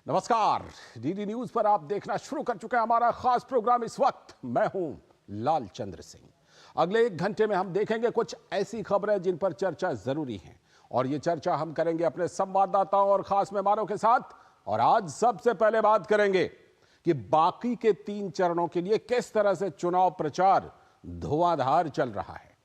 नमस्कार। DD news पर आप देखना शुरू कर चुके हैं हमारा खास प्रोग्राम। इस वक्त मैं हूं लाल चंद्र सिंह। अगले 1 घंटे में हम देखेंगे कुछ ऐसी खबरें जिन पर चर्चा जरूरी है, और ये चर्चा हम करेंगे अपने संवाददाताओं और खास मेहमानों के साथ। और आज सबसे पहले बात करेंगे कि बाकी के 3 चरणों के लिए किस तरह से चुनाव प्रचार धुआंधार चल रहा है,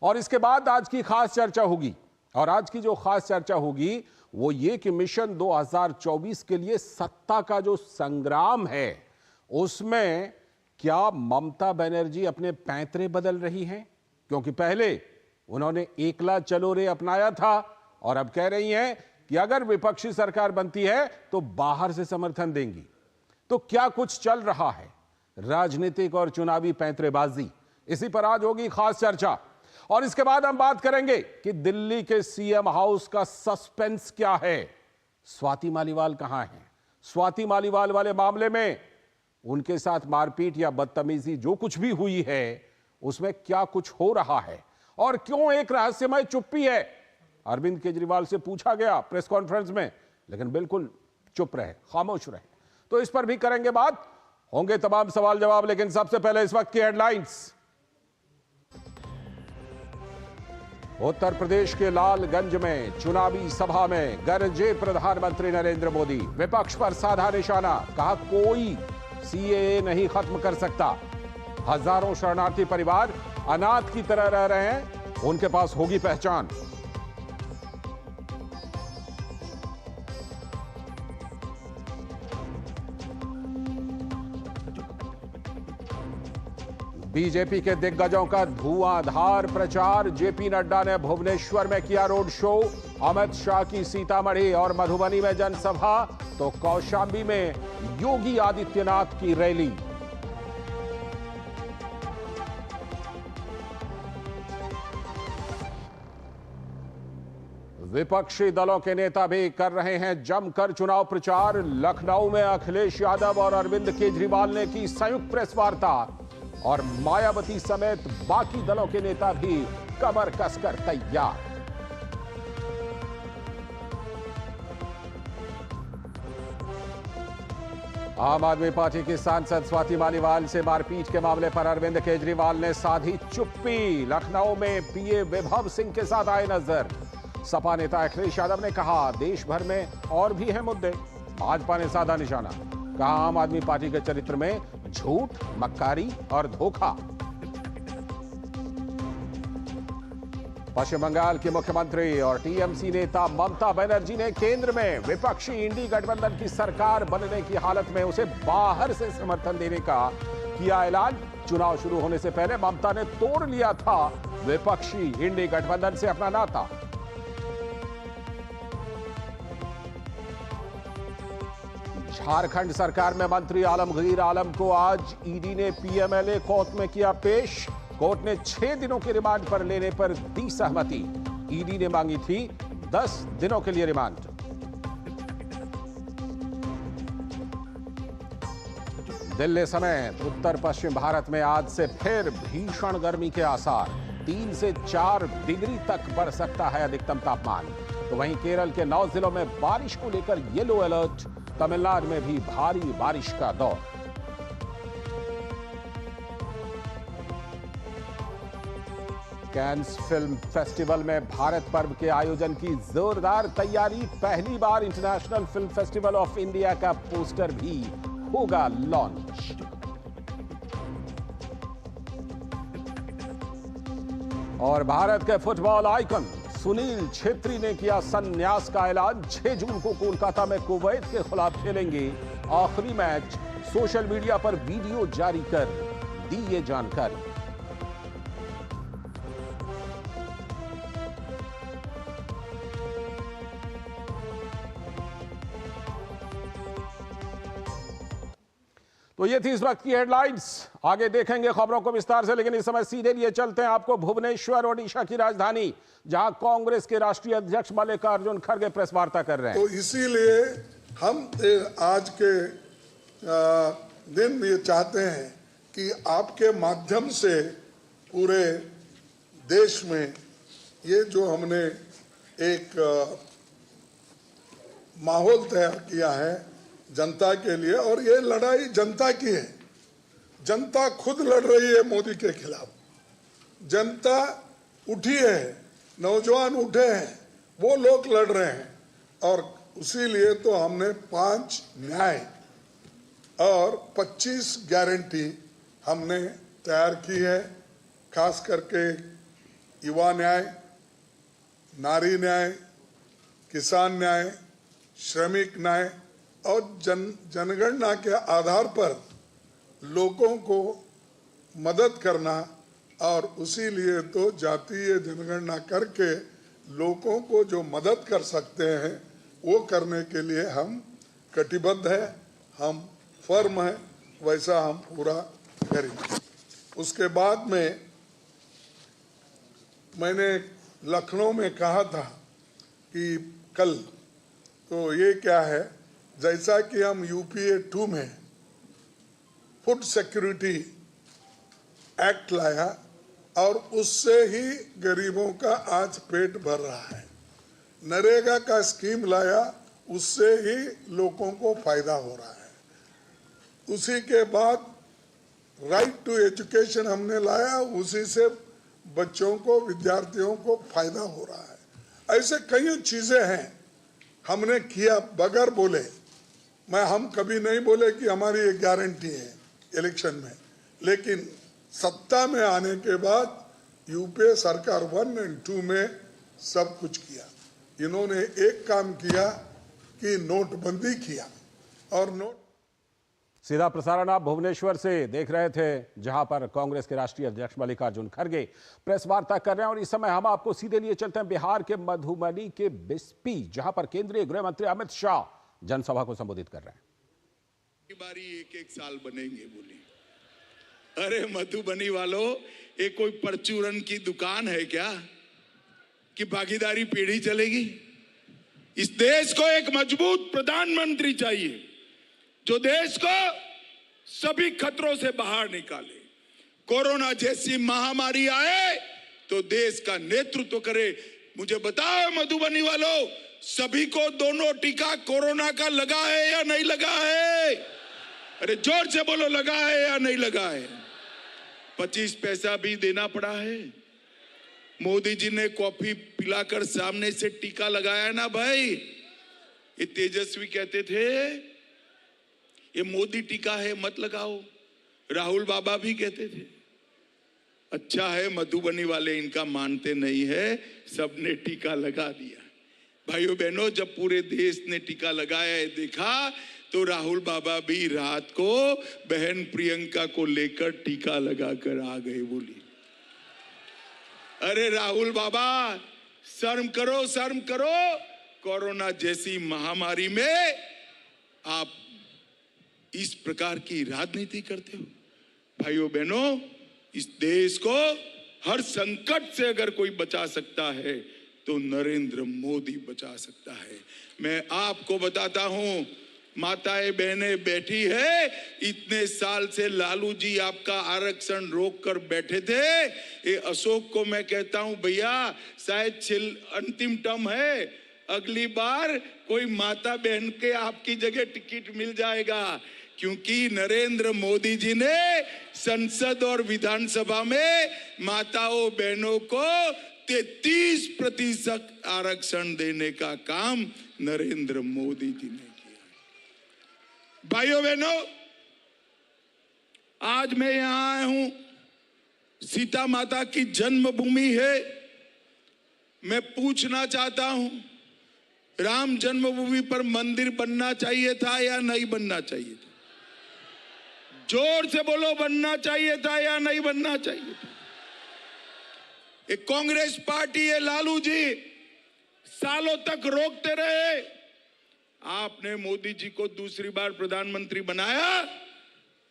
और इसके बाद आज की खास चर्चा होगी। और आज की जो खास चर्चा होगी वो ये कि मिशन 2024 के लिए सत्ता का जो संग्राम है उसमें क्या ममता बनर्जी अपने पैंतरे बदल रही हैं, क्योंकि पहले उन्होंने एकला चलो रे अपनाया था और अब कह रही हैं कि अगर विपक्षी सरकार बनती है तो बाहर से समर्थन देंगी। तो क्या कुछ चल रहा है, राजनीतिक और चुनावी पैंतरेबाजी, इसी पर आज होगी खास चर्चा। और इसके बाद हम बात करेंगे कि दिल्ली के सीएम हाउस का सस्पेंस क्या है, स्वाति मालीवाल कहां है, स्वाति मालीवाल वाले मामले में उनके साथ मारपीट या बदतमीजी जो कुछ भी हुई है उसमें क्या कुछ हो रहा है, और क्यों एक रहस्यमय चुप्पी है। अरविंद केजरीवाल से पूछा गया प्रेस कॉन्फ्रेंस में, लेकिन बिल्कुल चुप रहे, खामोश रहे। तो इस पर भी करेंगे बात, होंगे तमाम सवाल जवाब। लेकिन सबसे पहले इस वक्त की हेडलाइंस। उत्तर प्रदेश के लालगंज में चुनावी सभा में गरजे प्रधानमंत्री नरेंद्र मोदी, विपक्ष पर साधा निशाना, कहा कोई सीएए नहीं खत्म कर सकता। हजारों शरणार्थी परिवार अनाथ की तरह रह रहे हैं, उनके पास होगी पहचान। बीजेपी के दिग्गजों का धुआंधार प्रचार, जेपी नड्डा ने भुवनेश्वर में किया रोड शो, अमित शाह की सीतामढ़ी और मधुबनी में जनसभा, तो कौशाम्बी में योगी आदित्यनाथ की रैली। विपक्षी दलों के नेता भी कर रहे हैं जमकर चुनाव प्रचार। लखनऊ में अखिलेश यादव और अरविंद केजरीवाल ने की संयुक्त प्रेस वार्ता, और मायावती समेत बाकी दलों के नेता भी कमर कसकर तैयार। आम आदमी पार्टी की सांसद स्वाति मालीवाल से मारपीट के मामले पर अरविंद केजरीवाल ने साधी चुप्पी। लखनऊ में पीए विभव सिंह के साथ आए नजर। सपा नेता अखिलेश यादव ने कहा देश भर में और भी हैं मुद्दे, भाजपा ने साधा निशाना, कहा आम आदमी पार्टी के चरित्र में झूठ, मक्कारी और धोखा। पश्चिम बंगाल की मुख्यमंत्री और टीएमसी नेता ममता बनर्जी ने केंद्र में विपक्षी इंडी गठबंधन की सरकार बनने की हालत में उसे बाहर से समर्थन देने का किया ऐलान। चुनाव शुरू होने से पहले ममता ने तोड़ लिया था विपक्षी इंडी गठबंधन से अपना नाता। झारखंड सरकार में मंत्री आलमगीर आलम को आज ईडी ने पीएमएलए कोर्ट में किया पेश। कोर्ट ने 6 दिनों के रिमांड पर लेने पर दी सहमति। ईडी ने मांगी थी 10 दिनों के लिए रिमांड। दिल्ली समेत उत्तर पश्चिम भारत में आज से फिर भीषण गर्मी के आसार। 3 से 4 डिग्री तक बढ़ सकता है अधिकतम तापमान। तो वहीं केरल के 9 जिलों में बारिश को लेकर येलो अलर्ट। तमिलनाडु में भी भारी बारिश का दौर। कैन्स फिल्म फेस्टिवल में भारत पर्व के आयोजन की जोरदार तैयारी। पहली बार international film festival of India का पोस्टर भी होगा लॉन्च। और भारत के फुटबॉल आइकन सुनील छेत्री ने किया संन्यास का ऐलान। 6 जून को कोलकाता में कुवैत के खिलाफ खेलेंगे आखिरी मैच। सोशल मीडिया पर वीडियो जारी कर दी ये जानकारी। तो ये थी इस वक्त की हेडलाइंस। आगे देखेंगे खबरों को विस्तार से, लेकिन इस समय सीधे लिए चलते हैं आपको भुवनेश्वर, ओडिशा की राजधानी, जहां कांग्रेस के राष्ट्रीय अध्यक्ष मल्लिकार्जुन खड़गे प्रेस वार्ता कर रहे हैं। तो इसीलिए हम आज के दिन ये चाहते हैं कि आपके माध्यम से पूरे देश में ये जो हमने एक माहौल तैयार किया है जनता के लिए, और ये लड़ाई जनता की है। जनता खुद लड़ रही है मोदी के खिलाफ। जनता उठी है, नौजवान उठे हैं, वो लोग लड़ रहे हैं। और उसी लिए तो हमने 5 न्याय और 25 गारंटी हमने तैयार की है। खास करके युवा न्याय, नारी न्याय, किसान न्याय, श्रमिक न्याय और जनगणना के आधार पर लोगों को मदद करना। और उसी लिए तो जातीय जनगणना करके लोगों को जो मदद कर सकते हैं वो करने के लिए हम कटिबद्ध हैं, हम फर्म हैं, वैसा हम पूरा करेंगे। उसके बाद में मैंने लखनऊ में कहा था कि कल, तो ये क्या है, जैसा कि हम यूपीए 2 में फूड सिक्योरिटी एक्ट लाया और उससे ही गरीबों का आज पेट भर रहा है। नरेगा का स्कीम लाया, उससे ही लोगों को फायदा हो रहा है। उसी के बाद राइट टू एजुकेशन हमने लाया, उसी से बच्चों को, विद्यार्थियों को फायदा हो रहा है। ऐसे कई चीजें हैं हमने किया बगैर बोले। हम कभी नहीं बोले कि हमारी एक गारंटी है इलेक्शन में, लेकिन सत्ता में आने के बाद यूपीए सरकार 1 और 2 में सब कुछ किया। इन्होंने एक काम किया कि नोटबंदी किया, और सीधा प्रसारण आप भुवनेश्वर से देख रहे थे, जहां पर कांग्रेस के राष्ट्रीय अध्यक्ष मल्लिकार्जुन खड़गे प्रेस वार्ता कर रहे हैं। और इस समय हम आपको सीधे लिए चलते हैं बिहार के मधुबनी के बिस्पी, जहां पर केंद्रीय गृह मंत्री अमित शाह जनसभा को संबोधित कर रहे हैं। बारी एक साल बनेंगे बोली। अरे मधुबनी वालों, ये कोई परचूरन की दुकान है क्या कि भागीदारी पीढ़ी चलेगी? इस देश को एक मजबूत प्रधानमंत्री चाहिए जो देश को सभी खतरों से बाहर निकाले। कोरोना जैसी महामारी आए तो देश का नेतृत्व करे। मुझे बताओ मधुबनी वालों, सभी को दोनों टीका कोरोना का लगा है या नहीं लगा है? अरे जोर से बोलो, लगा है या नहीं लगा है? 25 पैसा भी देना पड़ा है। मोदी जी ने कॉफी पिलाकर सामने से टीका लगाया ना भाई। ये तेजस्वी कहते थे ये मोदी टीका है, मत लगाओ। राहुल बाबा भी कहते थे। अच्छा है मधुबनी वाले इनका मानते नहीं है, सबने टीका लगा दिया। भाइयों बहनों, जब पूरे देश ने टीका लगाया है देखा, तो राहुल बाबा भी रात को बहन प्रियंका को लेकर टीका लगाकर आ गए। बोली अरे राहुल बाबा, शर्म करो, शर्म करो। कोरोना जैसी महामारी में आप इस प्रकार की राजनीति करते हो। भाइयों बहनों, इस देश को हर संकट से अगर कोई बचा सकता है तो नरेंद्र मोदी बचा सकता है। मैं आपको बताता हूं, माताएं बहनें बैठी है, इतने साल से लालू जी आपका आरक्षण रोक कर बैठे थे। ये अशोक को मैं कहता हूं, भैया शायद अंतिम टर्म है, अगली बार कोई माता बहन के आपकी जगह टिकट मिल जाएगा, क्योंकि नरेंद्र मोदी जी ने संसद और विधानसभा में माताओं बहनों को 33% आरक्षण देने का काम नरेंद्र मोदी जी ने किया। भाइयों बहनों, आज मैं यहां आया हूं, सीता माता की जन्मभूमि है। मैं पूछना चाहता हूं, राम जन्मभूमि पर मंदिर बनना चाहिए था या नहीं बनना चाहिए था? जोर से बोलो, बनना चाहिए था या नहीं बनना चाहिए था? एक कांग्रेस पार्टी है, लालू जी सालों तक रोकते रहे। आपने मोदी जी को दूसरी बार प्रधानमंत्री बनाया,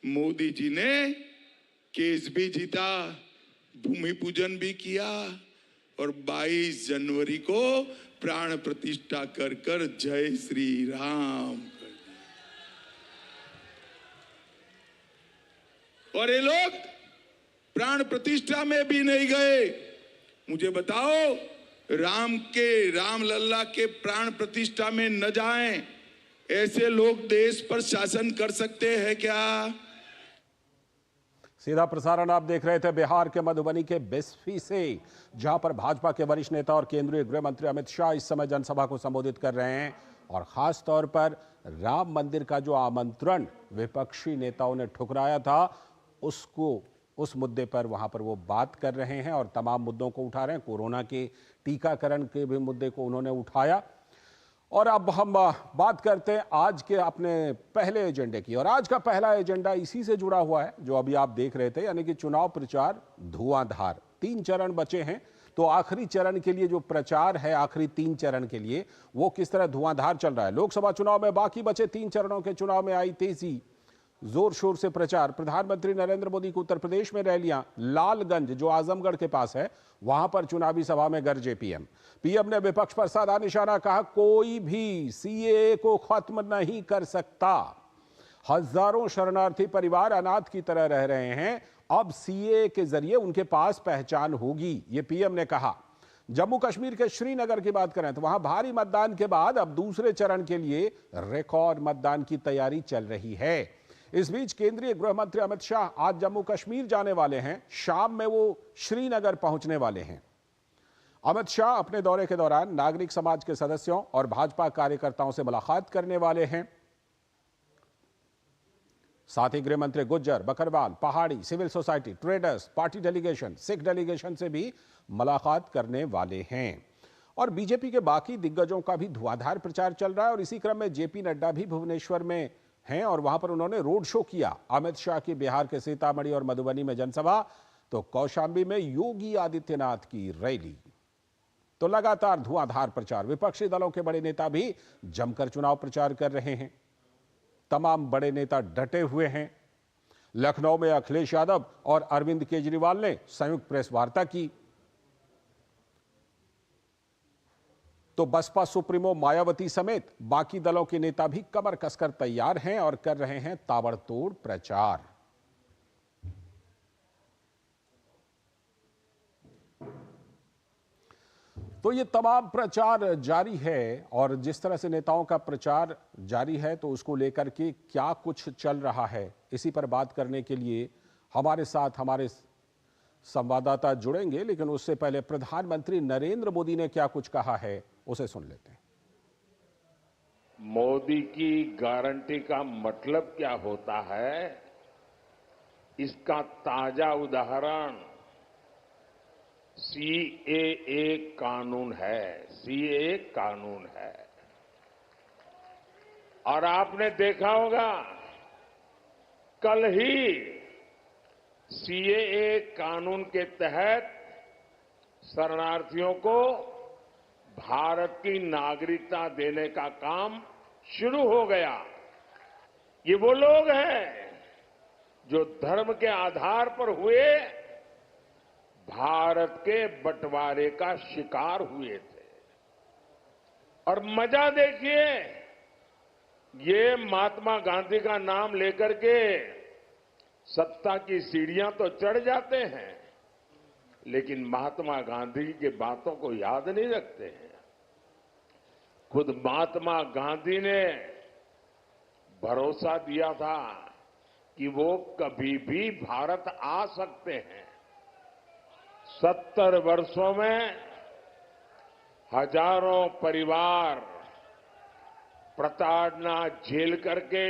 मोदी जी ने केस भी जीता, भूमि पूजन भी किया और 22 जनवरी को प्राण प्रतिष्ठा कर कर जय श्री राम कर दिया। और ये लोग प्राण प्रतिष्ठा में भी नहीं गए। मुझे बताओ, राम लल्ला के प्राण प्रतिष्ठा में न जाएं ऐसे लोग देश पर शासन कर सकते हैं क्या? सीधा प्रसारण आप देख रहे थे बिहार के मधुबनी के बिस्फी से, जहां पर भाजपा के वरिष्ठ नेता और केंद्रीय गृह मंत्री अमित शाह इस समय जनसभा को संबोधित कर रहे हैं। और खास तौर पर राम मंदिर का जो आमंत्रण विपक्षी नेताओं ने ठुकराया था, उस मुद्दे पर वहां पर वो बात कर रहे हैं और तमाम मुद्दों को उठा रहे हैं। कोरोना के टीकाकरण के भी मुद्दे को उन्होंने उठाया। और अब हम बात करते हैं आज के अपने पहले एजेंडे की। और आज का पहला एजेंडा इसी से जुड़ा हुआ है जो अभी आप देख रहे थे, यानी कि चुनाव प्रचार धुआंधार। 3 चरण बचे हैं, तो आखिरी चरण के लिए जो प्रचार है, आखिरी 3 चरण के लिए, वो किस तरह धुआंधार चल रहा है। लोकसभा चुनाव में बाकी बचे 3 चरणों के चुनाव में आई तेजी, जोर शोर से प्रचार। प्रधानमंत्री नरेंद्र मोदी की उत्तर प्रदेश में रैलियां, लालगंज जो आजमगढ़ के पास है, वहां पर चुनावी सभा में गरजे पीएम ने विपक्ष पर साधा निशाना, कहा कोई भी सीएए को खत्म नहीं कर सकता। हजारों शरणार्थी परिवार अनाथ की तरह रह रहे हैं, अब सीएए के जरिए उनके पास पहचान होगी, ये पीएम ने कहा। जम्मू कश्मीर के श्रीनगर की बात करें तो वहां भारी मतदान के बाद अब दूसरे चरण के लिए रिकॉर्ड मतदान की तैयारी चल रही है। इस बीच केंद्रीय गृह मंत्री अमित शाह आज जम्मू कश्मीर जाने वाले हैं, शाम में वो श्रीनगर पहुंचने वाले हैं। अमित शाह अपने दौरे के दौरान नागरिक समाज के सदस्यों और भाजपा कार्यकर्ताओं से मुलाकात करने वाले हैं। साथ ही गृह मंत्री Gujjar, Bakarwal, Pahari, civil society, traders, party delegation, Sikh delegation से भी मुलाकात करने वाले हैं। और बीजेपी के बाकी दिग्गजों का भी धुआंधार प्रचार चल रहा है। और इसी क्रम में जेपी नड्डा भी भुवनेश्वर में हैं और वहां पर उन्होंने रोड शो किया। अमित शाह की बिहार के सीतामढ़ी और मधुबनी में जनसभा, तो कौशाम्बी में योगी आदित्यनाथ की रैली। तो लगातार धुआंधार प्रचार। विपक्षी दलों के बड़े नेता भी जमकर चुनाव प्रचार कर रहे हैं। तमाम बड़े नेता डटे हुए हैं। लखनऊ में अखिलेश यादव और अरविंद केजरीवाल ने संयुक्त प्रेस वार्ता की। तो बसपा सुप्रीमो मायावती समेत बाकी दलों के नेता भी कमर कसकर तैयार हैं और कर रहे हैं ताबड़तोड़ प्रचार। तो ये तमाम प्रचार जारी है और जिस तरह से नेताओं का प्रचार जारी है, तो उसको लेकर के क्या कुछ चल रहा है, इसी पर बात करने के लिए हमारे साथ हमारे संवाददाता जुड़ेंगे। लेकिन उससे पहले प्रधानमंत्री नरेंद्र मोदी ने क्या कुछ कहा है, उसे सुन लेते हैं। मोदी की गारंटी का मतलब क्या होता है, इसका ताजा उदाहरण सीएए कानून है। सीएए कानून है और आपने देखा होगा कल ही सीएए कानून के तहत शरणार्थियों को भारत की नागरिकता देने का काम शुरू हो गया। ये वो लोग हैं जो धर्म के आधार पर हुए भारत के बंटवारे का शिकार हुए थे। और मजा देखिए, ये महात्मा गांधी का नाम लेकर के सत्ता की सीढ़ियां तो चढ़ जाते हैं, लेकिन महात्मा गांधी की बातों को याद नहीं रखते हैं। खुद महात्मा गांधी ने भरोसा दिया था कि वो कभी भी भारत आ सकते हैं। 70 वर्षों में हजारों परिवार प्रताड़ना झेल करके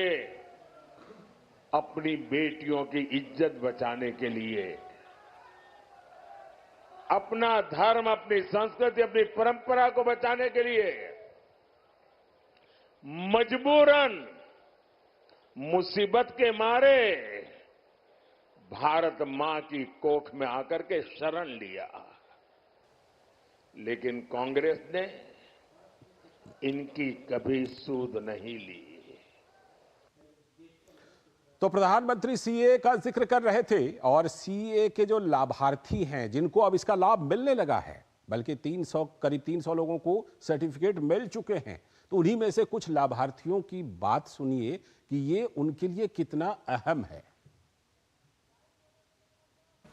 अपनी बेटियों की इज्जत बचाने के लिए, अपना धर्म, अपनी संस्कृति, अपनी परंपरा को बचाने के लिए मजबूरन मुसीबत के मारे भारत मां की कोख में आकर के शरण लिया। लेकिन कांग्रेस ने इनकी कभी सूध नहीं ली। तो प्रधानमंत्री सीए का जिक्र कर रहे थे और सीए के जो लाभार्थी हैं, जिनको अब इसका लाभ मिलने लगा है, बल्कि करीब 300 लोगों को सर्टिफिकेट मिल चुके हैं, तो उन्हीं में से कुछ लाभार्थियों की बात सुनिए कि ये उनके लिए कितना अहम है।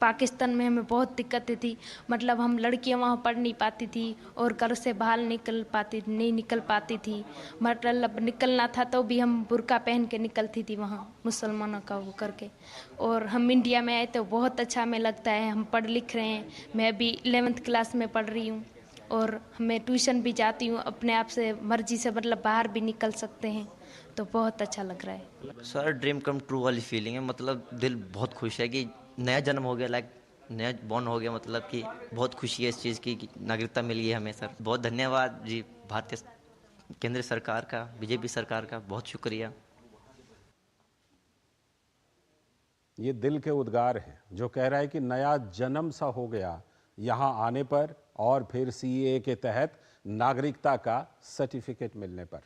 पाकिस्तान में हमें बहुत दिक्कतें थी, मतलब हम लड़कियां वहाँ पढ़ नहीं पाती थी और घर से बाहर नहीं निकल पाती थी। मतलब निकलना था तो भी हम बुर्का पहन के निकलती थी वहाँ मुसलमानों का वो करके। और हम इंडिया में आए तो बहुत अच्छा हमें लगता है, हम पढ़ लिख रहे हैं। मैं अभी 11th क्लास में पढ़ रही हूँ और मैं ट्यूशन भी जाती हूँ, अपने आप से मर्जी से मतलब बाहर भी निकल सकते हैं, तो बहुत अच्छा लग रहा है। सर ड्रीम कम ट्रू वाली फीलिंग है, मतलब दिल बहुत खुश है कि नया जन्म हो गया, लाइक नया बॉर्न हो गया, मतलब कि बहुत खुशी है इस चीज़ की कि नागरिकता मिली है हमें। सर बहुत धन्यवाद जी, भारतीय केंद्र सरकार का, बीजेपी सरकार का बहुत शुक्रिया। ये दिल के उद्गार हैं जो कह रहा है कि नया जन्म सा हो गया यहाँ आने पर और फिर सीएए के तहत नागरिकता का सर्टिफिकेट मिलने पर।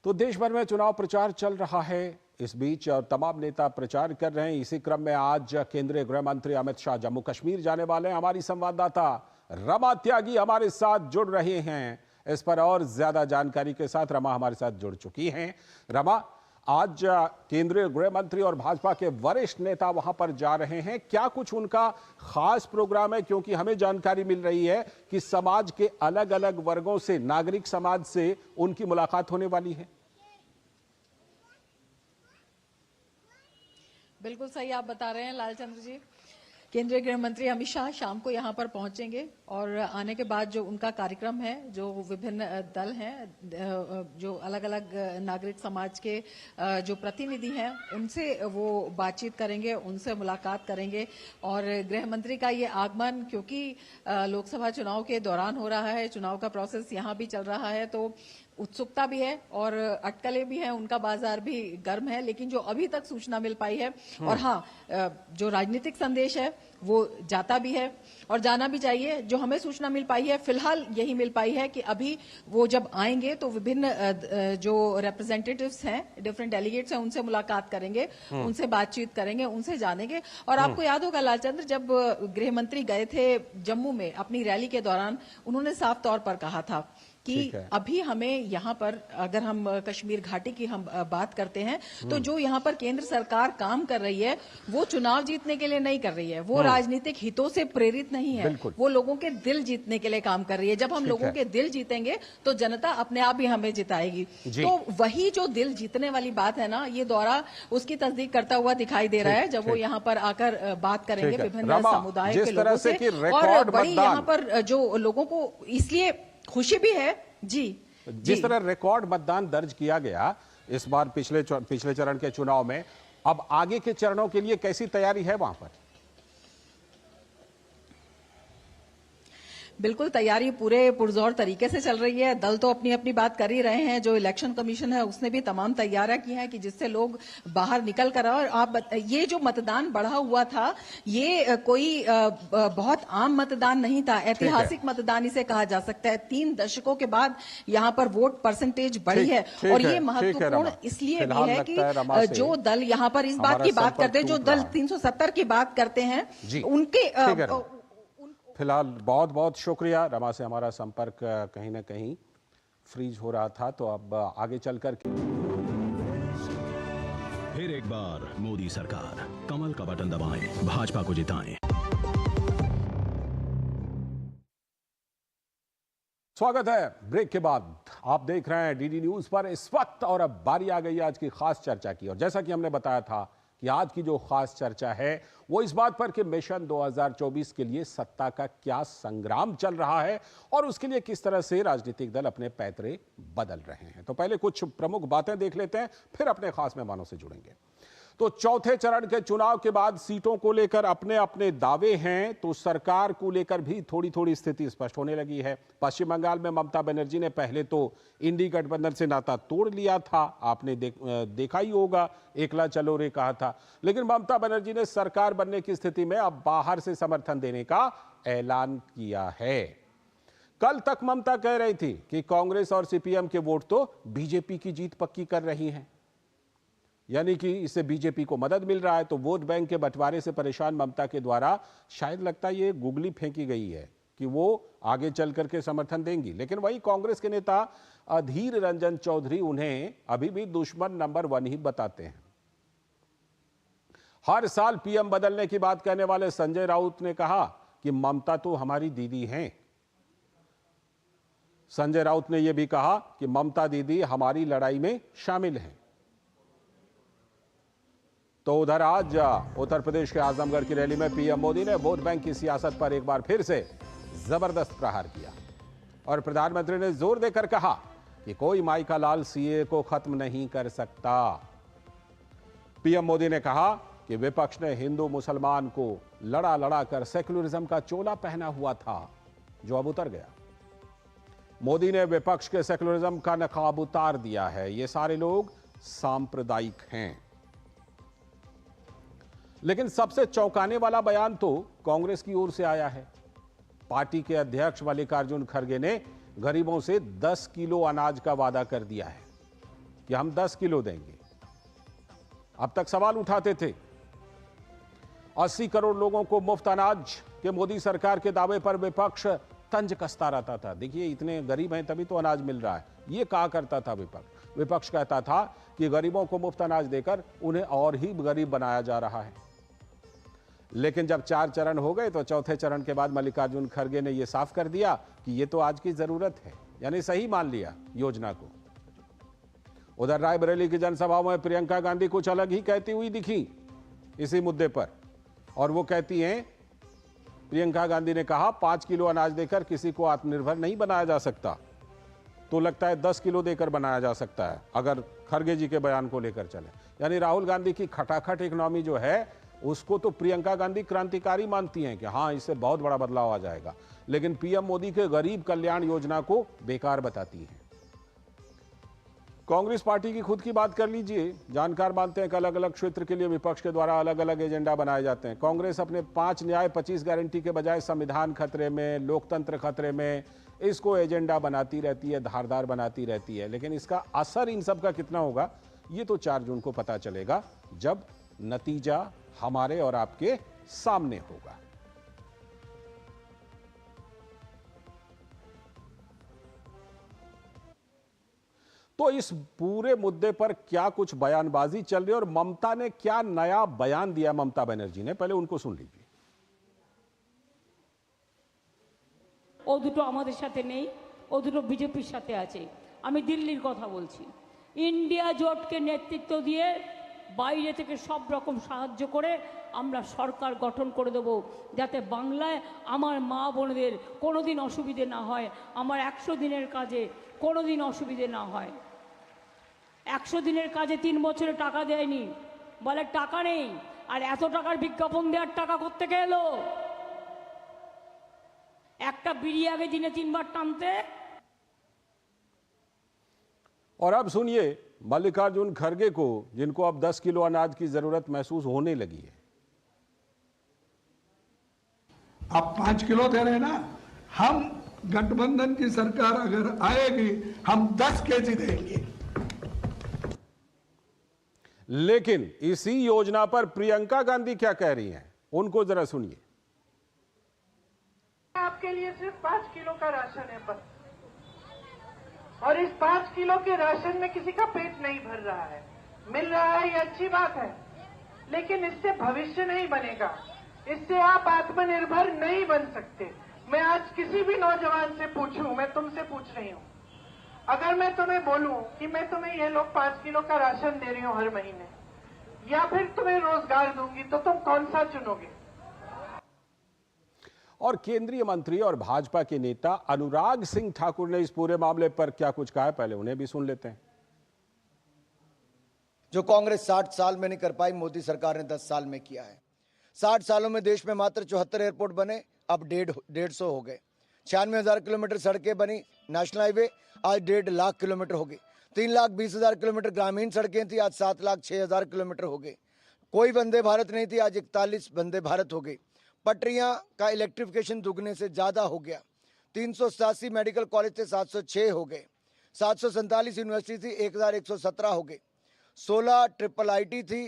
तो देश भर में चुनाव प्रचार चल रहा है इस बीच और तमाम नेता प्रचार कर रहे हैं। इसी क्रम में आज केंद्रीय गृह मंत्री अमित शाह जम्मू कश्मीर जाने वाले हैं। हमारी संवाददाता रमा त्यागी हमारे साथ जुड़ रहे हैं इस पर और ज्यादा जानकारी के साथ। रमा हमारे साथ जुड़ चुकी हैं। रमा, आज केंद्रीय गृह मंत्री और भाजपा के वरिष्ठ नेता वहां पर जा रहे हैं, क्या कुछ उनका खास प्रोग्राम है? क्योंकि हमें जानकारी मिल रही है कि समाज के अलग अलग वर्गों से, नागरिक समाज से उनकी मुलाकात होने वाली है। बिल्कुल सही आप बता रहे हैं लालचंद्र जी। केंद्रीय गृह मंत्री अमित शाह शाम को यहां पर पहुंचेंगे और आने के बाद जो उनका कार्यक्रम है, जो विभिन्न दल हैं, जो अलग अलग नागरिक समाज के जो प्रतिनिधि हैं, उनसे वो बातचीत करेंगे, उनसे मुलाकात करेंगे। और गृह मंत्री का ये आगमन क्योंकि लोकसभा चुनाव के दौरान हो रहा है, चुनाव का प्रोसेस यहां भी चल रहा है, तो उत्सुकता भी है और अटकलें भी हैं, उनका बाजार भी गर्म है। लेकिन जो अभी तक सूचना मिल पाई है, और हाँ, जो राजनीतिक संदेश है वो जाता भी है और जाना भी चाहिए। जो हमें सूचना मिल पाई है, फिलहाल यही मिल पाई है कि अभी वो जब आएंगे तो विभिन्न जो रिप्रेजेंटेटिव्स हैं, डिफरेंट डेलीगेट्स हैं, उनसे मुलाकात करेंगे, उनसे बातचीत करेंगे, उनसे जानेंगे। और आपको याद होगा लालचंद्र, जब गृह मंत्री गए थे जम्मू में अपनी रैली के दौरान, उन्होंने साफ तौर पर कहा था कि अभी हमें यहाँ पर, अगर हम कश्मीर घाटी की हम बात करते हैं, तो जो यहाँ पर केंद्र सरकार काम कर रही है वो चुनाव जीतने के लिए नहीं कर रही है, वो राजनीतिक हितों से प्रेरित नहीं है, वो लोगों के दिल जीतने के लिए काम कर रही है। जब हम लोगों के दिल जीतेंगे तो जनता अपने आप ही हमें जिताएगी। तो वही जो दिल जीतने वाली बात है ना, ये दौरा उसकी तस्दीक करता हुआ दिखाई दे रहा है जब वो यहाँ पर आकर बात करेंगे विभिन्न समुदाय के लोगों से। और बड़ी यहाँ पर जो लोगों को इसलिए खुशी भी है जी। जिस तरह रिकॉर्ड मतदान दर्ज किया गया इस बार पिछले चरण के चुनाव में, अब आगे के चरणों के लिए कैसी तैयारी है वहां पर? बिल्कुल तैयारी पूरे पुरजोर तरीके से चल रही है। दल तो अपनी अपनी बात कर ही रहे हैं। जो इलेक्शन कमीशन है उसने भी तमाम तैयारियां की हैं कि जिससे लोग बाहर निकल कर आए। और ये जो मतदान बढ़ा हुआ था, ये कोई बहुत आम मतदान नहीं था, ऐतिहासिक मतदान इसे कहा जा सकता है। 3 दशकों के बाद यहाँ पर वोट परसेंटेज बढ़ी है और ये महत्वपूर्ण इसलिए भी है कि जो दल यहाँ पर इस बात की बात करते हैं, जो दल 370 की बात करते हैं, उनके फिलहाल बहुत बहुत शुक्रिया। रमा से हमारा संपर्क कहीं ना कहीं फ्रीज हो रहा था, तो अब आगे चलकर फिर एक बार मोदी सरकार, कमल का बटन दबाएं, भाजपा को जिताएं। स्वागत है ब्रेक के बाद। आप देख रहे हैं डीडी न्यूज पर इस वक्त, और अब बारी आ गई आज की खास चर्चा की। और जैसा कि हमने बताया था कि आज की जो खास चर्चा है वो इस बात पर कि मिशन 2024 के लिए सत्ता का क्या संग्राम चल रहा है और उसके लिए किस तरह से राजनीतिक दल अपने पैतरे बदल रहे हैं। तो पहले कुछ प्रमुख बातें देख लेते हैं, फिर अपने खास मेहमानों से जुड़ेंगे। तो चौथे चरण के चुनाव के बाद सीटों को लेकर अपने अपने दावे हैं, तो सरकार को लेकर भी थोड़ी थोड़ी स्थिति स्पष्ट होने लगी है। पश्चिम बंगाल में ममता बनर्जी ने पहले तो इंडी गठबंधन से नाता तोड़ लिया था, आपने देखा ही होगा, एकला चलो रे कहा था। लेकिन ममता बनर्जी ने सरकार बनने की स्थिति में अब बाहर से समर्थन देने का ऐलान किया है। कल तक ममता कह रही थी कि कांग्रेस और सीपीएम के वोट तो बीजेपी की जीत पक्की कर रही हैं, यानी कि इससे बीजेपी को मदद मिल रहा है। तो वोट बैंक के बंटवारे से परेशान ममता के द्वारा शायद लगता है ये गुगली फेंकी गई है कि वो आगे चल करके समर्थन देंगी। लेकिन वही कांग्रेस के नेता अधीर रंजन चौधरी उन्हें अभी भी दुश्मन नंबर 1 ही बताते हैं। हर साल पीएम बदलने की बात कहने वाले संजय राउत ने कहा कि ममता तो हमारी दीदी हैं। संजय राउत ने यह भी कहा कि ममता दीदी हमारी लड़ाई में शामिल हैं। तो उधर आज उत्तर प्रदेश के आजमगढ़ की रैली में पीएम मोदी ने वोट बैंक की सियासत पर एक बार फिर से जबरदस्त प्रहार किया और प्रधानमंत्री ने जोर देकर कहा कि कोई माई का लाल सीए को खत्म नहीं कर सकता। पीएम मोदी ने कहा कि विपक्ष ने हिंदू मुसलमान को लड़ा लड़ा कर सेक्युलरिज्म का चोला पहना हुआ था, जो अब उतर गया। मोदी ने विपक्ष के सेक्युलरिज्म का नकाब उतार दिया है। ये सारे लोग सांप्रदायिक हैं। लेकिन सबसे चौंकाने वाला बयान तो कांग्रेस की ओर से आया है। पार्टी के अध्यक्ष मल्लिकार्जुन खड़गे ने गरीबों से 10 किलो अनाज का वादा कर दिया है कि हम 10 किलो देंगे। अब तक सवाल उठाते थे 80 करोड़ लोगों को मुफ्त अनाज के मोदी सरकार के दावे पर विपक्ष तंज कसता रहता था। देखिए, इतने गरीब हैं तभी तो अनाज मिल रहा है, ये कहा करता था विपक्ष। विपक्ष कहता था कि गरीबों को मुफ्त अनाज देकर उन्हें और ही गरीब बनाया जा रहा है। लेकिन जब 4 चरण हो गए तो चौथे चरण के बाद मल्लिकार्जुन खड़गे ने यह साफ कर दिया कि यह तो आज की जरूरत है, यानी सही मान लिया योजना को। उधर रायबरेली की जनसभाओं में प्रियंका गांधी कुछ अलग ही कहती हुई दिखी इसी मुद्दे पर, और वो कहती हैं, प्रियंका गांधी ने कहा 5 किलो अनाज देकर किसी को आत्मनिर्भर नहीं बनाया जा सकता, तो लगता है 10 किलो देकर बनाया जा सकता है अगर खड़गे जी के बयान को लेकर चले। यानी राहुल गांधी की खटाखट इकोनॉमी जो है उसको तो प्रियंका गांधी क्रांतिकारी मानती हैं कि हां, इससे बहुत बड़ा बदलाव आ जाएगा, लेकिन पीएम मोदी के गरीब कल्याण योजना को बेकार बताती हैं। कांग्रेस पार्टी की खुद की बात कर लीजिए। जानकार मानते हैं कि अलग अलग क्षेत्र के लिए विपक्ष के द्वारा अलग अलग एजेंडा बनाए जाते हैं। कांग्रेस अपने 5 न्याय 25 गारंटी के बजाय संविधान खतरे में, लोकतंत्र खतरे में, इसको एजेंडा बनाती रहती है, धारदार बनाती रहती है। लेकिन इसका असर इन सब का कितना होगा, ये तो 4 जून को पता चलेगा, जब नतीजा हमारे और आपके सामने होगा। तो इस पूरे मुद्दे पर क्या कुछ बयानबाजी चल रही है और ममता ने क्या नया बयान दिया, ममता बनर्जी ने, पहले उनको सुन लीजिए। ও দুটো আমাদের সাথে নেই, ও দুটো বিজেপির সাথে আছে। আমি দিল্লির কথা বলছি। ইন্ডিয়া জোটকে নেতৃত্ব দিয়ে বাইরে থেকে সব রকম সাহায্য করে আমরা সরকার গঠন করে দেব, যাতে বাংলায় আমার মা বোনদের কোনোদিন অসুবিধে না হয়, আমার 100 দিনের কাজে কোনোদিন অসুবিধে না হয়। 100 দিনের কাজে 3 বছরে টাকা দেয়নি, বলে টাকা নেই, আর এত টাকার বিজ্ঞাপন দেওয়ার টাকা কোত্থেকে এলো? একটা বিড়ি আগে দিনে 3 বার টানতে। और अब सुनिए मल्लिकार्जुन खड़गे को, जिनको अब 10 किलो अनाज की जरूरत महसूस होने लगी है। आप 5 किलो दे रहे हैं ना, हम गठबंधन की सरकार अगर आएगी हम 10 केजी देंगे। लेकिन इसी योजना पर प्रियंका गांधी क्या कह रही हैं, उनको जरा सुनिए। आपके लिए सिर्फ 5 किलो का राशन है बस, और इस 5 किलो के राशन में किसी का पेट नहीं भर रहा है। मिल रहा है, ये अच्छी बात है, लेकिन इससे भविष्य नहीं बनेगा, इससे आप आत्मनिर्भर नहीं बन सकते। मैं आज किसी भी नौजवान से पूछूं, मैं तुमसे पूछ रही हूं, अगर मैं तुम्हें बोलूं कि मैं तुम्हें ये लोग 5 किलो का राशन दे रही हूं हर महीने, या फिर तुम्हें रोजगार दूंगी, तो तुम कौन सा चुनोगे? और केंद्रीय मंत्री और भाजपा के नेता अनुराग सिंह ठाकुर ने इस पूरे मामले पर क्या कुछ कहा है, पहले उन्हें भी सुन लेते हैं। जो कांग्रेस 60 साल में नहीं कर पाई, मोदी सरकार ने 10 साल में किया है। 60 सालों में देश में मात्र 74 एयरपोर्ट बने, अब 150 हो गए। 96,000 किलोमीटर सड़कें बनी, नेशनल हाईवे आज 1.5 लाख किलोमीटर हो गई। 3,20,000 किलोमीटर ग्रामीण सड़कें थी, आज 7,06,000 किलोमीटर हो गई। कोई वंदे भारत नहीं थी, आज 41 वंदे भारत हो गई। पटरियां का इलेक्ट्रिफिकेशन दुगने से ज्यादा हो गया। 387 मेडिकल कॉलेज थे, 706 हो गए। 747 यूनिवर्सिटी थी, 1,117 हो गई। 16 ट्रिपल आईटी थी,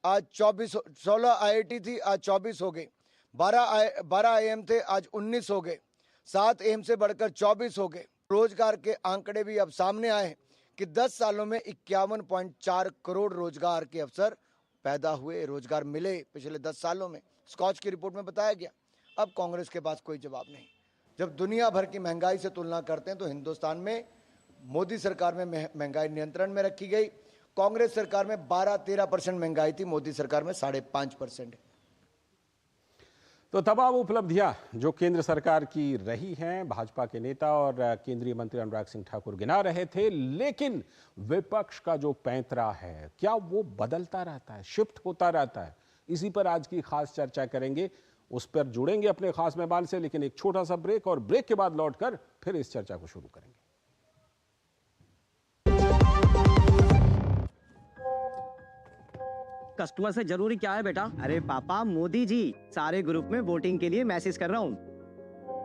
आज 24, 16 आईआईटी थी, आज 24 हो गई। 12 आईएम थे, आज 19 हो गए। 7 एम से बढ़कर 24 हो गए। रोजगार के आंकड़े भी अब सामने आए कि 10 सालों में 51.4 करोड़ रोजगार के अवसर पैदा हुए, रोजगार मिले पिछले 10 सालों में, स्कॉच की रिपोर्ट में बताया गया। अब कांग्रेस के पास कोई जवाब नहीं। जब दुनिया भर की महंगाई से तुलना करते हैं तो हिंदुस्तान में मोदी सरकार में महंगाई नियंत्रण में रखी गई। कांग्रेस सरकार में 12-13% महंगाई थी, मोदी सरकार में 5.5% है। तो तमाम उपलब्धियां जो केंद्र सरकार की रही हैं, भाजपा के नेता और केंद्रीय मंत्री अनुराग सिंह ठाकुर गिना रहे थे, लेकिन विपक्ष का जो पैंतरा है क्या वो बदलता रहता है, शिफ्ट होता रहता है? इसी पर आज की खास चर्चा करेंगे, उस पर जुड़ेंगे अपने खास मेहमान से। लेकिन एक छोटा सा ब्रेक, और ब्रेक के बाद लौटकर फिर इस चर्चा को शुरू करेंगे। कस्टमर से जरूरी क्या है बेटा? अरे पापा, मोदी जी सारे ग्रुप में वोटिंग के लिए मैसेज कर रहा हूँ।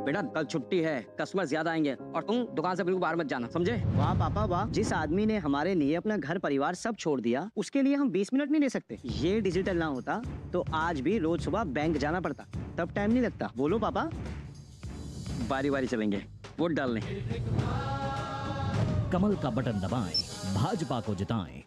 बेटा कल छुट्टी है, कस्टमर ज्यादा आएंगे और तुम दुकान से बिल्कुल बाहर मत जाना, समझे? वाह पापा वाह, जिस आदमी ने हमारे लिए अपना घर परिवार सब छोड़ दिया, उसके लिए हम 20 मिनट नहीं ले सकते? ये डिजिटल ना होता तो आज भी रोज सुबह बैंक जाना पड़ता, तब टाइम नहीं लगता। बोलो पापा। बारी बारी चलेंगे वोट डालने। कमल का बटन दबाएं, भाजपा को जिताएं।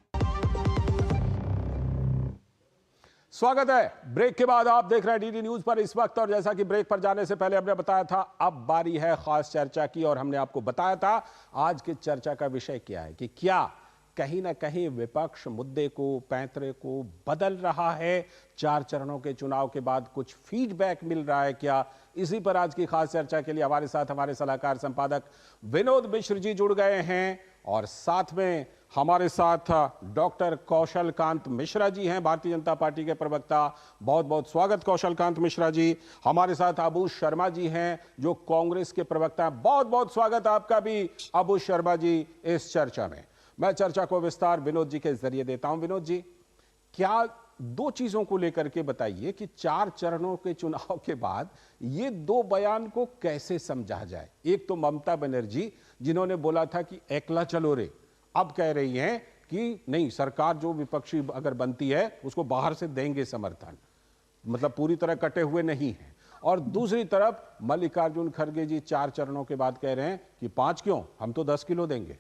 स्वागत है। ब्रेक के बाद आप देख रहे हैं डीडी न्यूज पर इस वक्त, और जैसा कि ब्रेक पर जाने से पहले हमने बताया था, अब बारी है खास चर्चा की। और हमने आपको बताया था आज की चर्चा का विषय क्या है, कि क्या कहीं ना कहीं विपक्ष मुद्दे को, पैंतरे को बदल रहा है। 4 चरणों के चुनाव के बाद कुछ फीडबैक मिल रहा है क्या? इसी पर आज की खास चर्चा के लिए हमारे साथ हमारे सलाहकार संपादक विनोद मिश्र जी जुड़ गए हैं, और साथ में हमारे साथ डॉक्टर कौशल कांत मिश्रा जी हैं, भारतीय जनता पार्टी के प्रवक्ता। बहुत बहुत स्वागत कौशल कांत मिश्रा जी। हमारे साथ अबूश शर्मा जी हैं, जो कांग्रेस के प्रवक्ता हैं। बहुत बहुत स्वागत आपका भी अबूश शर्मा जी इस चर्चा में। मैं चर्चा को विस्तार विनोद जी के जरिए देता हूं। विनोद जी, क्या 2 चीजों को लेकर के बताइए कि 4 चरणों के चुनाव के बाद ये 2 बयान को कैसे समझा जाए। एक तो ममता बनर्जी, जिन्होंने बोला था कि एकला चलो रे, अब कह रही हैं कि नहीं, सरकार जो विपक्षी अगर बनती है उसको बाहर से देंगे समर्थन, मतलब पूरी तरह कटे हुए नहीं है। और दूसरी तरफ मल्लिकार्जुन खड़गे जी 4 चरणों के बाद कह रहे हैं कि 5 क्यों, हम तो 10 किलो देंगे।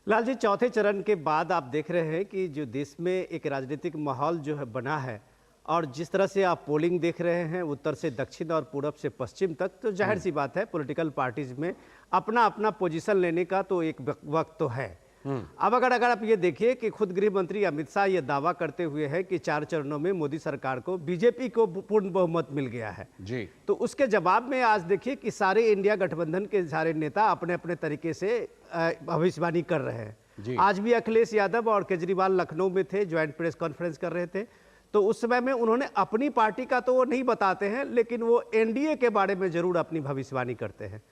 लाल जी, चौथे चरण के बाद आप देख रहे हैं कि जो देश में एक राजनीतिक माहौल जो है बना है, और जिस तरह से आप पोलिंग देख रहे हैं उत्तर से दक्षिण और पूरब से पश्चिम तक, तो जाहिर सी बात है पॉलिटिकल पार्टीज में अपना अपना पोजीशन लेने का तो एक वक्त तो है। अब अगर आप ये देखिए कि खुद गृह मंत्री अमित शाह ये दावा करते हुए है कि 4 चरणों में मोदी सरकार को, बीजेपी को पूर्ण बहुमत मिल गया है जी, तो उसके जवाब में आज देखिए कि सारे इंडिया गठबंधन के सारे नेता अपने अपने तरीके से भविष्यवाणी कर रहे हैं। आज भी अखिलेश यादव और केजरीवाल लखनऊ में थे, ज्वाइंट प्रेस कॉन्फ्रेंस कर रहे थे, तो उस समय में उन्होंने अपनी पार्टी का तो वो नहीं बताते हैं, लेकिन वो एनडीए के बारे में जरूर अपनी भविष्यवाणी करते हैं।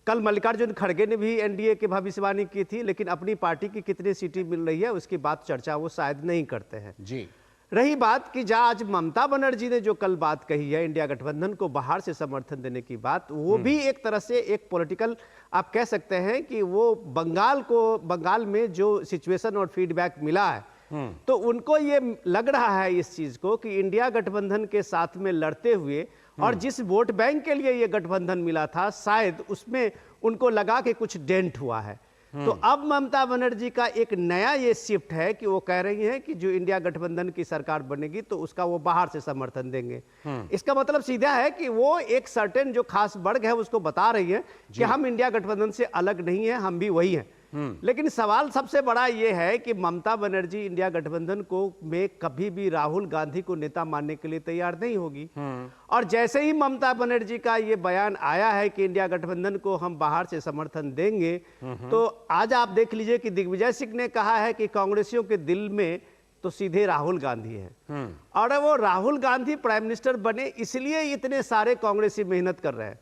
कल मल्लिकार्जुन खड़गे ने भी एनडीए की भविष्यवाणी की थी, लेकिन अपनी पार्टी की कितनी सीटें मिल रही है उसकी बात चर्चा वो शायद नहीं करते हैं जी। रही बात कि जहाँ आज ममता बनर्जी ने जो कल बात कही है इंडिया गठबंधन को बाहर से समर्थन देने की बात, वो भी एक तरह से एक पॉलिटिकल आप कह सकते हैं कि वो बंगाल में जो सिचुएशन और फीडबैक मिला है, तो उनको ये लग रहा है इस चीज को कि इंडिया गठबंधन के साथ में लड़ते हुए और जिस वोट बैंक के लिए ये गठबंधन मिला था, शायद उसमें उनको लगा कि कुछ डेंट हुआ है। तो अब ममता बनर्जी का एक नया ये शिफ्ट है कि वो कह रही हैं कि जो इंडिया गठबंधन की सरकार बनेगी तो उसका वो बाहर से समर्थन देंगे। इसका मतलब सीधा है कि वो एक सर्टेन जो खास वर्ग है उसको बता रही है कि हम इंडिया गठबंधन से अलग नहीं है, हम भी वही हैं। लेकिन सवाल सबसे बड़ा ये है कि ममता बनर्जी इंडिया गठबंधन को में कभी भी राहुल गांधी को नेता मानने के लिए तैयार नहीं होगी। और जैसे ही ममता बनर्जी का ये बयान आया है कि इंडिया गठबंधन को हम बाहर से समर्थन देंगे, तो आज आप देख लीजिए कि दिग्विजय सिंह ने कहा है कि कांग्रेसियों के दिल में तो सीधे राहुल गांधी है, और वो राहुल गांधी प्राइम मिनिस्टर बने इसलिए इतने सारे कांग्रेसी मेहनत कर रहे हैं।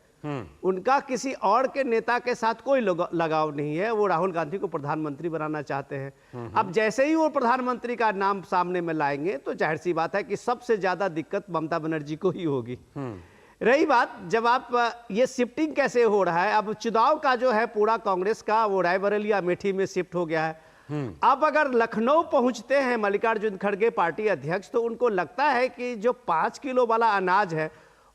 उनका किसी और के नेता के साथ कोई लगाव नहीं है, वो राहुल गांधी को प्रधानमंत्री बनाना चाहते हैं। अब जैसे ही वो प्रधानमंत्री का नाम सामने में लाएंगे तो जाहिर सी बात है कि सबसे ज्यादा दिक्कत ममता बनर्जी को ही होगी। रही बात जब आप ये शिफ्टिंग कैसे हो रहा है, अब चुनाव का जो है पूरा कांग्रेस का वो रायबरेली अमेठी में शिफ्ट हो गया है। अब अगर लखनऊ पहुंचते हैं मल्लिकार्जुन खड़गे पार्टी अध्यक्ष, तो उनको लगता है कि जो 5 किलो वाला अनाज है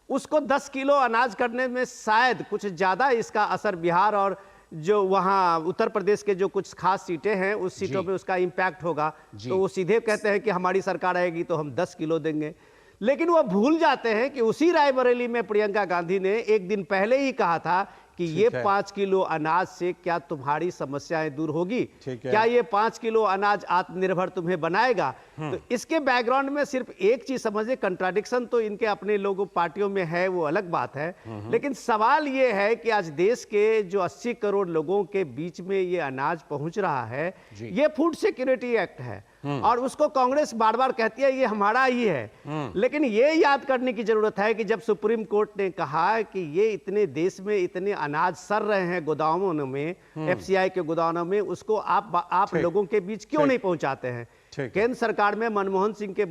उसको 10 किलो अनाज करने में शायद कुछ ज्यादा इसका असर बिहार और जो वहाँ उत्तर प्रदेश के जो कुछ खास सीटें हैं उस सीटों पे उसका इम्पैक्ट होगा, तो वो सीधे कहते हैं कि हमारी सरकार आएगी तो हम 10 किलो देंगे। लेकिन वो भूल जाते हैं कि उसी रायबरेली में प्रियंका गांधी ने एक दिन पहले ही कहा था कि ये 5 किलो अनाज से क्या तुम्हारी समस्याएं दूर होगी, क्या ये 5 किलो अनाज आत्मनिर्भर तुम्हें बनाएगा। तो इसके बैकग्राउंड में सिर्फ एक चीज समझिए, कंट्राडिक्शन तो इनके अपने लोगों पार्टियों में है, वो अलग बात है, लेकिन सवाल ये है कि आज देश के जो 80 करोड़ लोगों के बीच में ये अनाज पहुंच रहा है, ये फूड सिक्योरिटी एक्ट है और उसको कांग्रेस बार बार कहती है ये हमारा ही है। लेकिन ये याद करने की जरूरत है कि जब सुप्रीम कोर्ट ने कहा कि ये इतने देश में इतने अनाज सड़ रहे हैं गोदामों में, एफसीआई के गोदामों में, उसको आप लोगों के बीच क्यों नहीं पहुंचाते हैं। केंद्र सरकार में मनमोहन सिंह के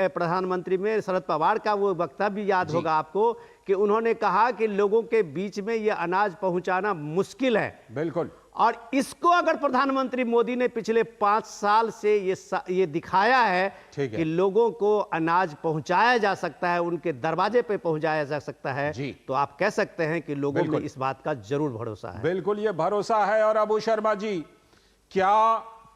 प्रधानमंत्री में शरद पवार का वो वक्तव्य याद होगा आपको कि उन्होंने कहा कि लोगों के बीच में ये अनाज पहुंचाना मुश्किल है। बिल्कुल। और इसको अगर प्रधानमंत्री मोदी ने पिछले 5 साल से ये दिखाया है कि लोगों को अनाज पहुंचाया जा सकता है, उनके दरवाजे पे पहुंचाया जा सकता है, तो आप कह सकते हैं कि लोगों में इस बात का जरूर भरोसा है। बिल्कुल, ये भरोसा है। और अबू शर्मा जी, क्या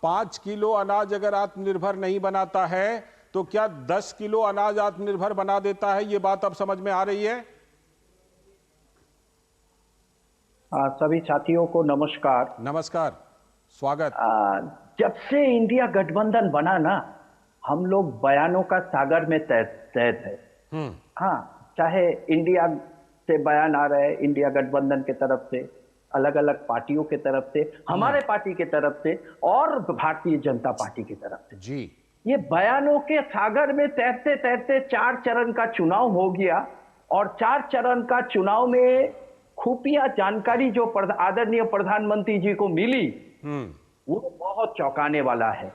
5 किलो अनाज अगर आत्मनिर्भर नहीं बनाता है तो क्या 10 किलो अनाज आत्मनिर्भर बना देता है? ये बात अब समझ में आ रही है? सभी साथियों को नमस्कार। नमस्कार, स्वागत। जब से इंडिया गठबंधन बना ना, हम लोग बयानों का सागर में तैर थे। हाँ, चाहे इंडिया से बयान आ रहे, इंडिया गठबंधन के तरफ से, अलग अलग पार्टियों के तरफ से, हमारे पार्टी के तरफ से और भारतीय जनता पार्टी की तरफ से जी, ये बयानों के सागर में तैरते तैरते 4 चरण का चुनाव हो गया और 4 चरण का चुनाव में खुफिया जानकारी जो आदरणीय प्रधानमंत्री जी को मिली वो बहुत चौंकाने वाला है।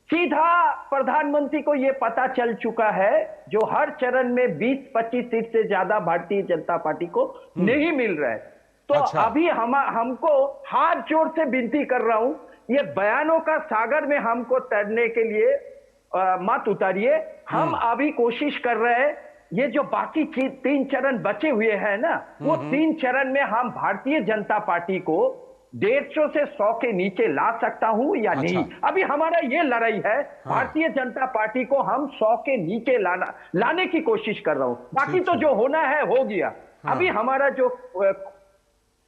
सीधा प्रधानमंत्री को यह पता चल चुका है जो हर चरण में 20-25 सीट से ज्यादा भारतीय जनता पार्टी को नहीं मिल रहा है। तो अभी हमको हाथ जोड़ से विनती कर रहा हूं, ये बयानों का सागर में हमको तैरने के लिए मत उतारिए। हम अभी कोशिश कर रहे हैं, ये जो बाकी 3 चरण बचे हुए हैं ना, वो 3 चरण में हम भारतीय जनता पार्टी को 150 से 100 के नीचे ला सकता हूं या नहीं। अभी हमारा ये लड़ाई है, भारतीय जनता पार्टी को हम 100 के नीचे लाने की कोशिश कर रहा हूं। बाकी तो जो होना है हो गया। अभी हमारा जो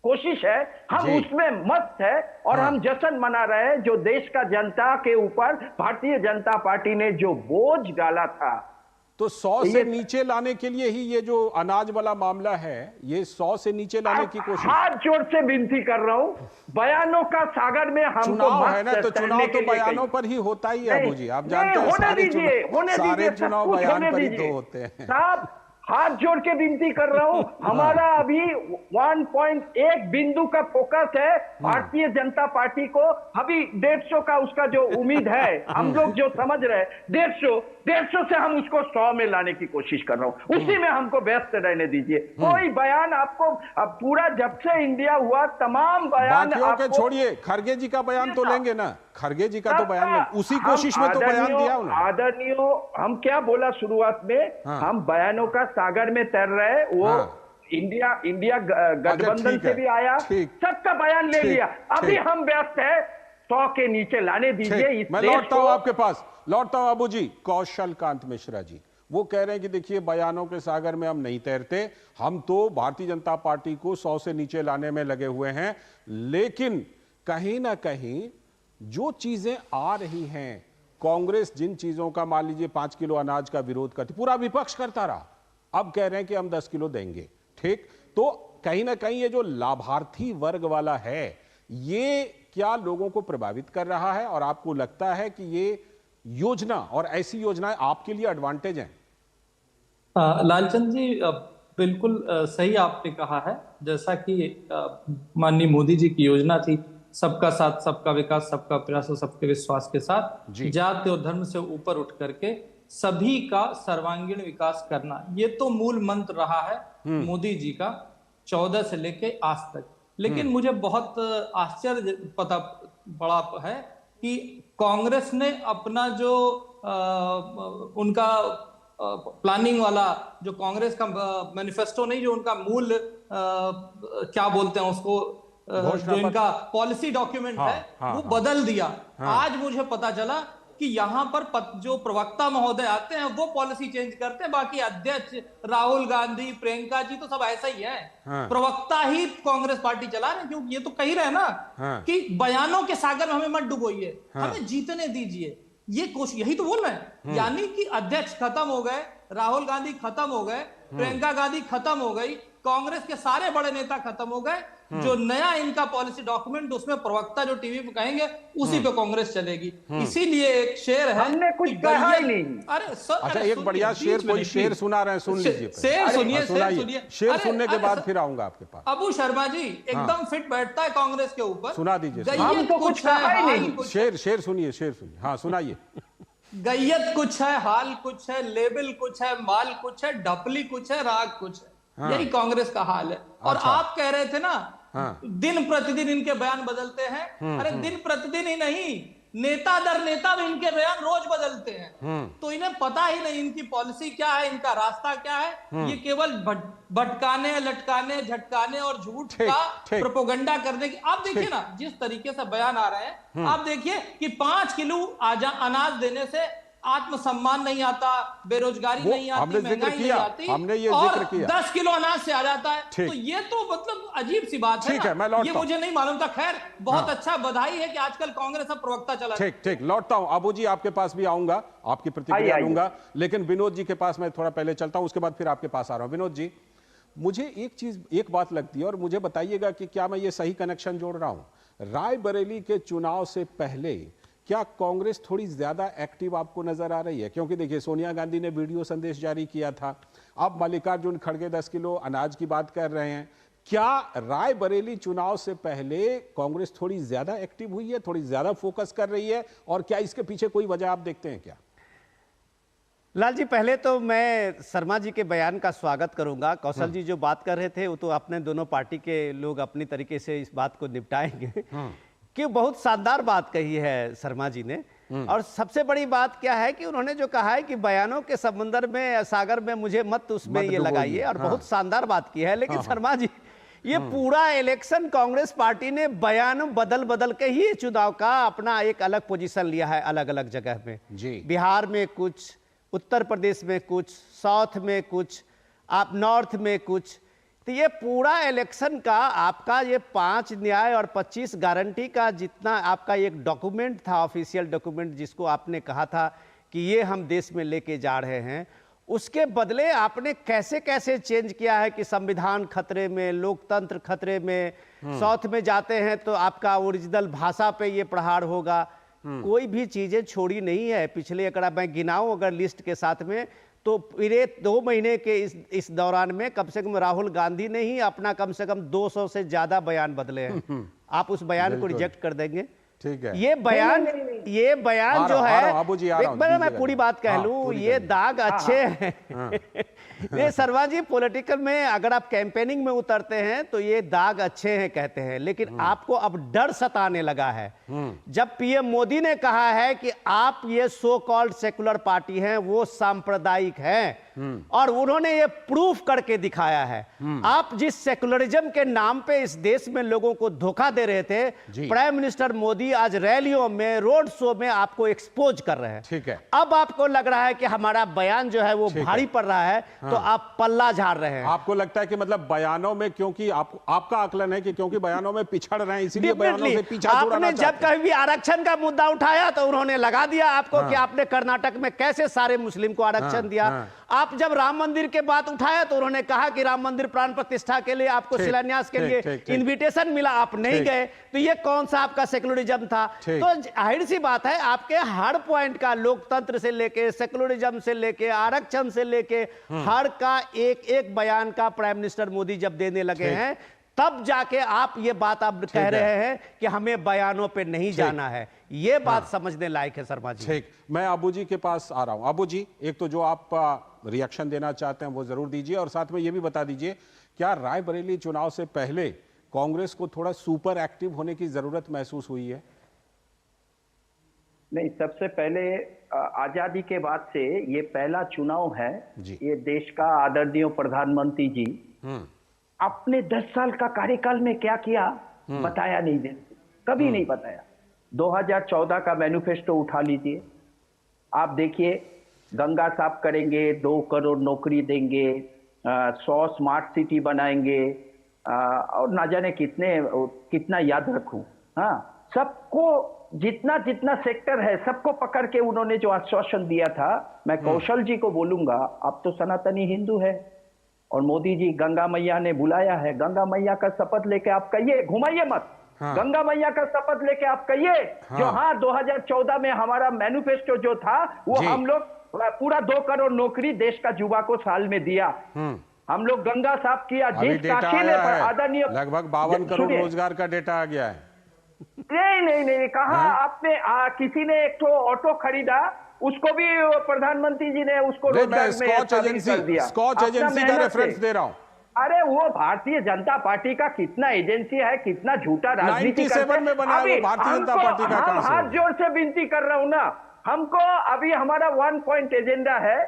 कोशिश है हम उसमें मस्त है और हम जश्न मना रहे हैं जो देश का जनता के ऊपर भारतीय जनता पार्टी ने जो बोझ डाला था। तो 100 से नीचे लाने के लिए ही ये जो अनाज वाला मामला है, ये 100 से नीचे लाने की कोशिश। हाथ जोड़ से विनती कर रहा हूं, बयानों का सागर में हमको चुनाव है ना, तो चुनाव तो बयानों पर ही होता ही है अबू जी, आप जानते हैं। सारे चुनाव बयान पर ही तो होते हैं। साहब हाथ जोड़ के विनती कर रहा हूं, हमारा अभी 1.1 बिंदु का फोकस है भारतीय जनता पार्टी को। अभी 150 का उसका जो उम्मीद है, हम लोग जो समझ रहे हैं 150 से हम उसको 100 में लाने की कोशिश कर रहा हूं। उसी में हमको व्यस्त रहने दीजिए। कोई बयान आपको पूरा जब से इंडिया हुआ तमाम बयान आपको छोड़िए, खरगे जी का बयान तो लेंगे ना, खरगे जी का तो बयान लेंगे, उसी कोशिश में तो बयान दिया उन्होंने। आदरणीय, हम क्या बोला शुरुआत में, हम बयानों का सागर में तैर रहे, वो इंडिया गठबंधन से भी आया, सबका बयान ले लिया। अभी हम व्यस्त है 100 के नीचे लाने दीजिए। मैं लौटता हूं आपके पास, लौटता हूं अबू जी। कौशल कांत मिश्रा जी वो कह रहे हैं कि देखिए बयानों के सागर में हम नहीं तैरते, हम तो भारतीय जनता पार्टी को 100 से नीचे लाने में लगे हुए हैं। लेकिन कहीं ना कहीं जो चीजें आ रही हैं, कांग्रेस जिन चीजों का मान लीजिए 5 किलो अनाज का विरोध करती, पूरा विपक्ष करता रहा, अब कह रहे हैं कि हम 10 किलो देंगे। ठीक, तो कहीं ना कहीं ये जो लाभार्थी वर्ग वाला है, ये क्या लोगों को प्रभावित कर रहा है? और आपको लगता है कि ये योजना और ऐसी योजनाएं आपके लिए एडवांटेज हैं? लालचंद जी, बिल्कुल सही आपने कहा है। जैसा कि माननीय मोदी जी की योजना थी, सबका साथ सबका विकास, सबका प्रयास और सबके विश्वास के साथ जाति और धर्म से ऊपर उठ करके सभी का सर्वांगीण विकास करना, ये तो मूल मंत्र रहा है मोदी जी का 14 से लेके आज तक। लेकिन मुझे बहुत आश्चर्य पता पड़ा है कि कांग्रेस ने अपना जो उनका प्लानिंग वाला जो कांग्रेस का मैनिफेस्टो नहीं, जो उनका मूल क्या बोलते हैं उसको, जो इनका पॉलिसी डॉक्यूमेंट है, वो बदल दिया। आज मुझे पता चला कि यहाँ पर जो प्रवक्ता महोदय आते हैं वो पॉलिसी चेंज करते हैं, बाकी अध्यक्ष राहुल गांधी, प्रियंका जी तो सब ऐसा ही है। प्रवक्ता ही कांग्रेस पार्टी चला रहे, क्योंकि ये तो कह रहे हैं ना कि बयानों के सागर में हमें मत डुबोइए, हमें जीतने दीजिए, ये कोशिश, यही तो बोल रहे हैं। यानी कि अध्यक्ष खत्म हो गए, राहुल गांधी खत्म हो गए, प्रियंका गांधी खत्म हो गई, कांग्रेस के सारे बड़े नेता खत्म हो गए। जो नया इनका पॉलिसी डॉक्यूमेंट, उसमें प्रवक्ता जो टीवी पे कहेंगे उसी पे कांग्रेस चलेगी। इसीलिए एक शेर है, हमने कुछ कहा ही नहीं। अरे सर, अच्छा, एक बढ़िया शेर, कोई शेर सुना रहे हैं, सुन लीजिए। शेर सुनिए, शेर सुनिए। शेर सुनने के बाद फिर आऊंगा आपके पास। अबू शर्मा जी एकदम फिट बैठता है कांग्रेस के ऊपर, सुना दीजिए। हम तो कुछ कहा ही नहीं। शेर सुनिए, शेर सुनिए। हाँ, सुनाइए। गैयत कुछ है, हाल कुछ है, लेबल कुछ है, माल कुछ है, ढपली कुछ है, राग कुछ है। यही कांग्रेस का हाल है। और आप कह रहे थे ना, दिन प्रतिदिन इनके बयान बदलते हैं। अरे दिन प्रतिदिन ही नहीं, नेता दर नेता भी इनके बयान रोज बदलते हैं। तो इन्हें पता ही नहीं इनकी पॉलिसी क्या है, इनका रास्ता क्या है। ये केवल भटकाने, लटकाने, झटकाने और झूठ का प्रोपोगंडा करने की। आप देखिए ना, जिस तरीके से बयान आ रहे हैं, आप देखिए कि 5 किलो अनाज देने से आत्मसम्मान नहीं आता, बेरोजगारी नहीं आती, महंगाई नहीं आती, हमने ये और जिक्र किया। 10 किलो अनाज से आ जाता है। तो ये तो मतलब अजीब सी बात है ना। ये मुझे नहीं मालूम था। खैर, बहुत अच्छा, बधाई है कि आजकल कांग्रेस अब प्रवक्ता चला। ठीक, लौटता हूं। अबू जी, आपके पास भी आऊंगा, आपकी प्रतिक्रिया लूंगा, लेकिन विनोद जी के पास मैं थोड़ा पहले चलता हूं, उसके बाद फिर आपके पास आ रहा हूं। विनोद जी, मुझे एक बात लगती है, और मुझे बताइएगा कि क्या मैं ये सही कनेक्शन जोड़ रहा हूं। रायबरेली के चुनाव से पहले क्या कांग्रेस थोड़ी ज्यादा एक्टिव आपको नजर आ रही है? क्योंकि देखिए, सोनिया गांधी ने वीडियो संदेश जारी किया था, अब मल्लिकार्जुन खड़गे 10 किलो अनाज की बात कर रहे हैं। क्या रायबरेली चुनाव से पहले कांग्रेस थोड़ी ज्यादा एक्टिव हुई है, थोड़ी ज्यादा फोकस कर रही है, और क्या इसके पीछे कोई वजह आप देखते हैं क्या? लाल जी, पहले तो मैं शर्मा जी के बयान का स्वागत करूंगा। कौशल जी जो बात कर रहे थे, वो तो अपने दोनों पार्टी के लोग अपनी तरीके से इस बात को निपटाएंगे कि बहुत शानदार बात कही है शर्मा जी ने। और सबसे बड़ी बात क्या है कि उन्होंने जो कहा है कि बयानों के समुद्र में, सागर में मुझे मत उसमें ये लगाइए, और बहुत शानदार बात की है। लेकिन शर्मा जी, ये पूरा इलेक्शन कांग्रेस पार्टी ने बयान बदल बदल के ही चुनाव का अपना एक अलग पोजीशन लिया है, अलग अलग जगह में। बिहार में कुछ, उत्तर प्रदेश में कुछ, साउथ में कुछ, आप नॉर्थ में कुछ। तो ये पूरा इलेक्शन का आपका ये 5 न्याय और 25 गारंटी का जितना आपका एक डॉक्यूमेंट था, ऑफिशियल डॉक्यूमेंट, जिसको आपने कहा था कि ये हम देश में लेके जा रहे हैं, उसके बदले आपने कैसे कैसे चेंज किया है कि संविधान खतरे में, लोकतंत्र खतरे में। साउथ में जाते हैं तो आपका ओरिजिनल भाषा पे ये प्रहार होगा। कोई भी चीजें छोड़ी नहीं है। पिछले अगर मैं गिनाऊं अगर लिस्ट के साथ में, तो पूरे 2 महीने के इस दौरान में कम से कम राहुल गांधी ने ही अपना कम से कम 200 से ज्यादा बयान बदले हैं। आप उस बयान को रिजेक्ट कर देंगे? ठीक है। ये बयान जो है, मैं पूरी बात कह लूं, ये दाग अच्छे हैं। ये शर्मा जी, पॉलिटिकल में अगर आप कैंपेनिंग में उतरते हैं तो ये दाग अच्छे हैं कहते हैं, लेकिन आपको अब डर सताने लगा है। जब पीएम मोदी ने कहा है कि आप ये सो कॉल्ड सेकुलर पार्टी हैं, वो सांप्रदायिक हैं, और उन्होंने ये प्रूफ करके दिखाया है। आप जिस सेकुलरिज्म के नाम पे इस देश में लोगों को धोखा दे रहे थे, प्राइम मिनिस्टर मोदी आज रैलियों में, रोड शो में आपको एक्सपोज कर रहे हैं। ठीक है। अब आपको लग रहा है कि हमारा बयान जो है वो भारी पड़ रहा है, तो आप पल्ला झाड़ रहे हैं। आपको लगता है कि मतलब बयानों में, क्योंकि आपका आकलन है कि क्योंकि बयानों में पिछड़ रहे हैं, इसीलिए बयानों से पीछा छुड़ाना आपने चाहते हैं। जब कभी भी आरक्षण का मुद्दा उठाया तो उन्होंने लगा दिया आपको कि आपने कर्नाटक में कैसे सारे मुस्लिम को आरक्षण दिया। आप जब राम मंदिर के बात उठाया तो उन्होंने कहा कि राम मंदिर प्राण प्रतिष्ठा के लिए आपको शिलान्यास के लिए इनविटेशन मिला, आप नहीं गए, तो ये कौन सा आपका सेकुलरिज्म था? तो जाहिर सी बात है, आपके हर पॉइंट का, लोकतंत्र से लेके, सेकुलरिज्म से लेके, आरक्षण से लेके, हर का एक एक बयान का प्राइम मिनिस्टर मोदी जब देने लगे हैं, तब जाके आप ये बात अब कह रहे हैं कि हमें बयानों पे नहीं जाना है। ये बात समझने लायक है शर्मा जी। ठीक, मैं अबू जी के पास आ रहा हूं। अबू जी, एक तो जो आप रिएक्शन देना चाहते हैं वो जरूर दीजिए, और साथ में ये भी बता दीजिए, क्या रायबरेली चुनाव से पहले कांग्रेस को थोड़ा सुपर एक्टिव होने की जरूरत महसूस हुई है? नहीं, सबसे पहले आजादी के बाद से ये पहला चुनाव है जी। ये देश का आदरणीय प्रधानमंत्री जी अपने 10 साल का कार्यकाल में क्या किया बताया नहीं दे, कभी नहीं बताया। 2014 का मैनिफेस्टो उठा लीजिए, आप देखिए, गंगा साफ करेंगे, 2 करोड़ नौकरी देंगे, 100 स्मार्ट सिटी बनाएंगे, और ना जाने कितना याद रखूं। हाँ, सबको जितना जितना सेक्टर है सबको पकड़ के उन्होंने जो आश्वासन दिया था, मैं कौशल जी को बोलूंगा, आप तो सनातनी हिंदू है और मोदी जी गंगा मैया ने बुलाया है, गंगा मैया का शपथ लेके आप कहिए, घुमाइए मत। हाँ। गंगा मैया का शपथ लेके आप कहिए, हाँ। जो 2014 में हमारा मैनिफेस्टो जो था वो हम लोग पूरा 2 करोड़ नौकरी देश का युवा को साल में दिया। हम लोग गंगा साफ किया, देश का अकेले आदरणीय लगभग 52 करोड़ रोजगार का डेटा आ गया है। नहीं कहा आपने, किसी ने एक ऑटो खरीदा, उसको भी प्रधानमंत्री जी ने उसको रोजगार में कर दिया। स्कॉच एजेंसी का रेफरेंस दे रहा हूं। अरे वो भारतीय जनता पार्टी का कितना एजेंसी है, कितना झूठा राजनीति करते हैं। में बना है भारतीय जनता पार्टी का। हम हाथ जोड़ से विनती कर रहा हूं ना, हमको अभी हमारा 1 पॉइंट एजेंडा है,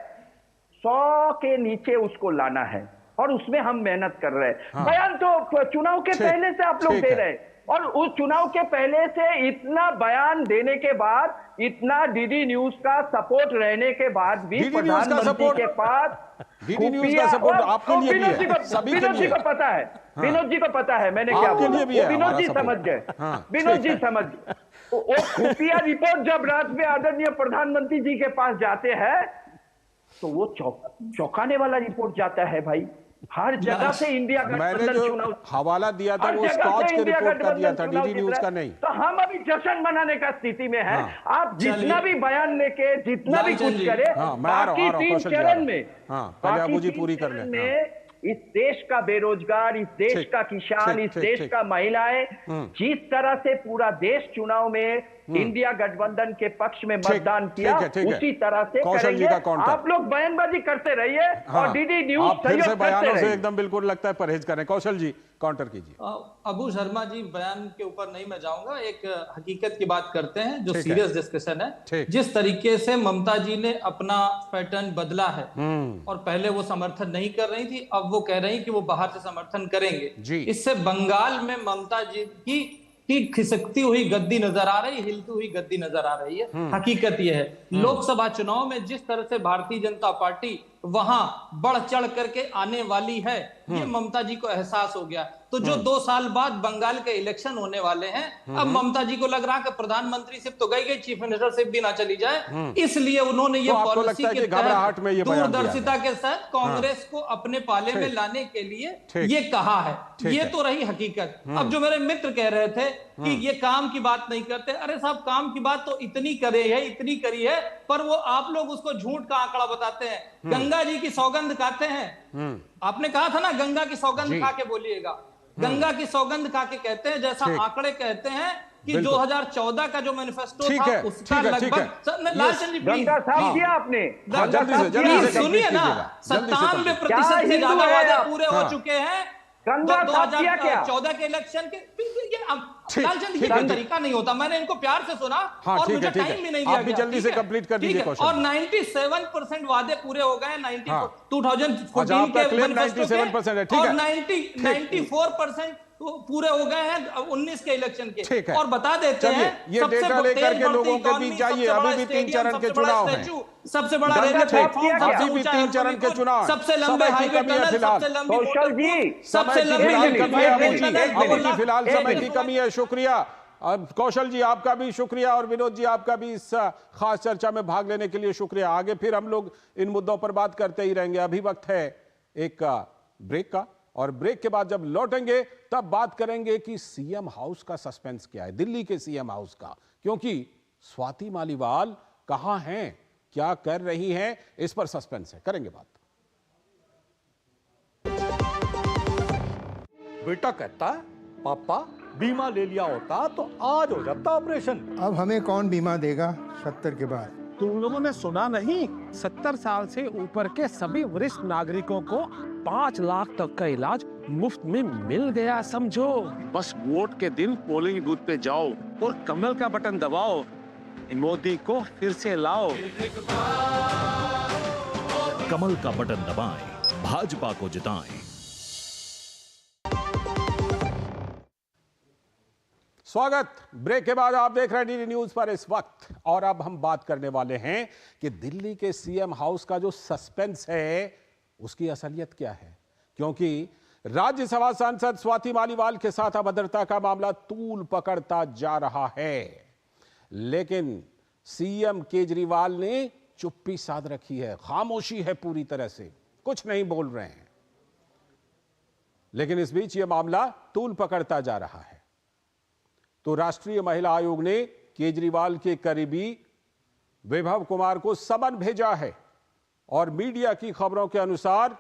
100 के नीचे उसको लाना है और उसमें हम मेहनत कर रहे हैं। हाँ। बयान तो चुनाव के पहले से आप लोग दे रहे हैं, और उस चुनाव के पहले से इतना बयान देने के बाद, इतना डीडी न्यूज का सपोर्ट रहने के बाद भी प्रधानमंत्री के पास डीडी न्यूज का सपोर्ट आपके लिए भी है, सभी के लिए। विनोद जी को पता है, विनोद जी को पता है मैंने क्या बोला, विनोद जी समझ गए, विनोद जी समझ गए। वो खुफिया रिपोर्ट जब रात में आदरणीय प्रधानमंत्री जी के पास जाते हैं तो वो चौंकाने वाला रिपोर्ट जाता है भाई। हर जगह से इंडिया गठबंधन चुनाव हवाला दिया था, वो स्कॉच के रिपोर्ट का दिया था, डीडी न्यूज का नहीं। तो हम अभी जश्न मनाने का स्थिति में हैं। आप जितना भी बयान लेके, जितना भी कुछ करें, बाकी 3 चरण में, पूरी कर ले। इस देश का बेरोजगार, इस देश का किसान, इस देश का महिलाएं, जिस तरह से पूरा देश चुनाव में इंडिया गठबंधन के पक्ष में मतदान किया, उसी तरह से करेंगे। आप लोग बयानबाजी करते रहिए और डीडी न्यूज सहयोग करते रहिए। एकदम बिल्कुल लगता है परहेज करें। कौशल जी काउंटर कीजिए। अबू शर्मा जी, बयान के ऊपर नहीं मैं जाऊंगा, एक हकीकत की बात करते हैं जो सीरियस डिस्कशन है। जिस तरीके से ममता जी ने अपना पैटर्न बदला है, और पहले वो समर्थन नहीं कर रही थी, अब वो कह रही कि वो बाहर से समर्थन करेंगे। इससे बंगाल में ममता जी की खिसकती हुई गद्दी नजर आ रही, हिलती हुई गद्दी नजर आ रही है। हकीकत यह है, लोकसभा चुनाव में जिस तरह से भारतीय जनता पार्टी वहां बढ़ चढ़ करके आने वाली है, ये ममता जी को एहसास हो गया। तो जो 2 साल बाद बंगाल के इलेक्शन होने वाले हैं, अब ममता जी को लग रहा है कि प्रधानमंत्री सिर्फ तो गई चीफ मिनिस्टर सिर्फ भी ना चली जाए, इसलिए उन्होंने ये पॉलिसी के तहत दूरदर्शिता के साथ कांग्रेस को अपने पाले में लाने के लिए ये कहा है। ये तो रही हकीकत। अब जो मेरे मित्र कह रहे थे कि ये काम की बात नहीं करते, अरे साहब काम की बात तो इतनी करी है, पर वो आप लोग उसको झूठ का आंकड़ा बताते हैं। गंगा जी की सौगंध खाते हैं, आपने कहा था ना गंगा की सौगंध खा के बोलिएगा, गंगा की सौगंध खा के कहते हैं, जैसा आंकड़े कहते हैं कि 2014 का जो मैनिफेस्टो था उसका लगभग लालचंद जी गंगा साफ किया आपने, सुनिए ना, 97% से ज्यादा वादे पूरे हो चुके हैं। 2014 के इलेक्शन के लालचंद जी का तरीका नहीं होता। मैंने इनको प्यार से सुना और मुझे टाइम भी नहीं दिया गया। जल्दी से कंप्लीट कर दीजिए। और 97% वादे पूरे हो गए 2014 के मैनिफेस्टो के, और 94% पूरे हो गए हैं 19 के इलेक्शन के। और बता देते हैं ये डेटा लेकर के लोगों के बीच जाइए। अभी भी 3 चरण के चुनाव हैं, सबसे बड़ा रेलवे प्लेटफॉर्म, अभी भी 3 चरण के चुनाव, सबसे लंबे हाईवे टनल, सबसे लंबी फिलहाल समय की कमी है। शुक्रिया कौशल जी, आपका भी शुक्रिया, और विनोद जी आपका भी इस खास चर्चा में भाग लेने के लिए शुक्रिया। आगे फिर हम लोग इन मुद्दों पर बात करते ही रहेंगे। अभी वक्त है एक ब्रेक का, और ब्रेक के बाद जब लौटेंगे तब बात करेंगे कि सीएम हाउस का सस्पेंस क्या है, दिल्ली के सीएम हाउस का, क्योंकि स्वाति मालीवाल कहां हैं, क्या कर रही हैं, इस पर सस्पेंस है। करेंगे बात। बेटा कहता है पापा बीमा ले लिया होता तो आज हो जाता ऑपरेशन। अब हमें कौन बीमा देगा 70 के बाद? तुम लोगों ने सुना नहीं, 70 साल से ऊपर के सभी वरिष्ठ नागरिकों को 5 लाख तक का इलाज मुफ्त में मिल गया। समझो, बस वोट के दिन पोलिंग बूथ पे जाओ और कमल का बटन दबाओ, मोदी को फिर से लाओ। कमल का बटन दबाएं, भाजपा को जिताएं। स्वागत। ब्रेक के बाद आप देख रहे हैं डीडी न्यूज पर इस वक्त, और अब हम बात करने वाले हैं कि दिल्ली के सीएम हाउस का जो सस्पेंस है उसकी असलियत क्या है, क्योंकि राज्यसभा सांसद स्वाति मालीवाल के साथ अभद्रता का मामला तूल पकड़ता जा रहा है, लेकिन सीएम केजरीवाल ने चुप्पी साध रखी है, खामोशी है, पूरी तरह से कुछ नहीं बोल रहे हैं। लेकिन इस बीच यह मामला तूल पकड़ता जा रहा है, तो राष्ट्रीय महिला आयोग ने केजरीवाल के करीबी विभव कुमार को समन भेजा है, और मीडिया की खबरों के अनुसार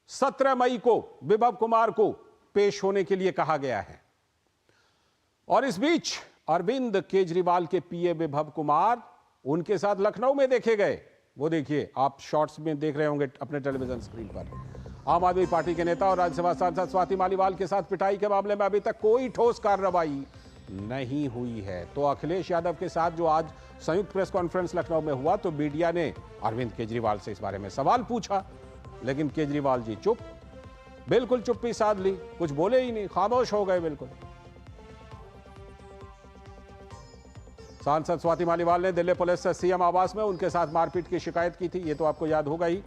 17 मई को विभव कुमार को पेश होने के लिए कहा गया है। और इस बीच अरविंद केजरीवाल के पीए विभव कुमार उनके साथ लखनऊ में देखे गए। वो देखिए, आप शॉर्ट्स में देख रहे होंगे अपने टेलीविजन स्क्रीन पर। आम आदमी पार्टी के नेता और राज्यसभा सांसद स्वाति मालीवाल के साथ पिटाई के मामले में अभी तक कोई ठोस कार्रवाई नहीं हुई है। तो अखिलेश यादव के साथ जो आज संयुक्त प्रेस कॉन्फ्रेंस लखनऊ में हुआ, तो मीडिया ने अरविंद केजरीवाल से इस बारे में सवाल पूछा, लेकिन केजरीवाल जी चुप, बिल्कुल चुप्पी साध ली, कुछ बोले ही नहीं, खामोश हो गए बिल्कुल। सांसद स्वाति मालीवाल ने दिल्ली पुलिस से सीएम आवास में उनके साथ मारपीट की शिकायत की थी, ये तो आपको याद होगा ही,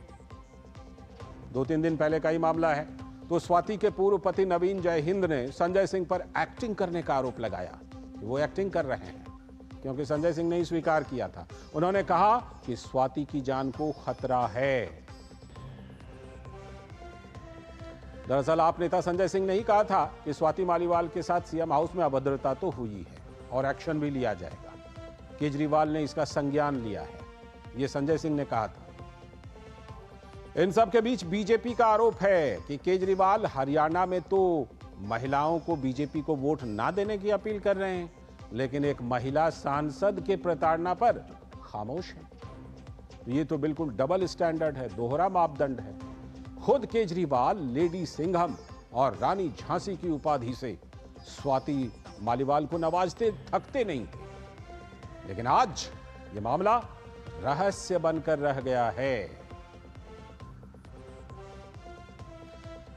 2-3 दिन पहले का ही मामला है। तो स्वाति के पूर्व पति नवीन जयहिंद ने संजय सिंह पर एक्टिंग करने का आरोप लगाया कि वो एक्टिंग कर रहे हैं, क्योंकि संजय सिंह ने ही स्वीकार किया था। उन्होंने कहा कि स्वाति की जान को खतरा है। दरअसल आप नेता संजय सिंह ने ही कहा था कि स्वाति मालीवाल के साथ सीएम हाउस में अभद्रता तो हुई है और एक्शन भी लिया जाएगा। केजरीवाल ने इसका संज्ञान लिया है, यह संजय सिंह ने कहा था। इन सब के बीच बीजेपी का आरोप है कि केजरीवाल हरियाणा में तो महिलाओं को बीजेपी को वोट ना देने की अपील कर रहे हैं, लेकिन एक महिला सांसद के प्रताड़ना पर खामोश है। ये तो बिल्कुल डबल स्टैंडर्ड है, दोहरा मापदंड है। खुद केजरीवाल लेडी सिंघम और रानी झांसी की उपाधि से स्वाति मालीवाल को नवाजते थकते नहीं, लेकिन आज यह मामला रहस्य बनकर रह गया है।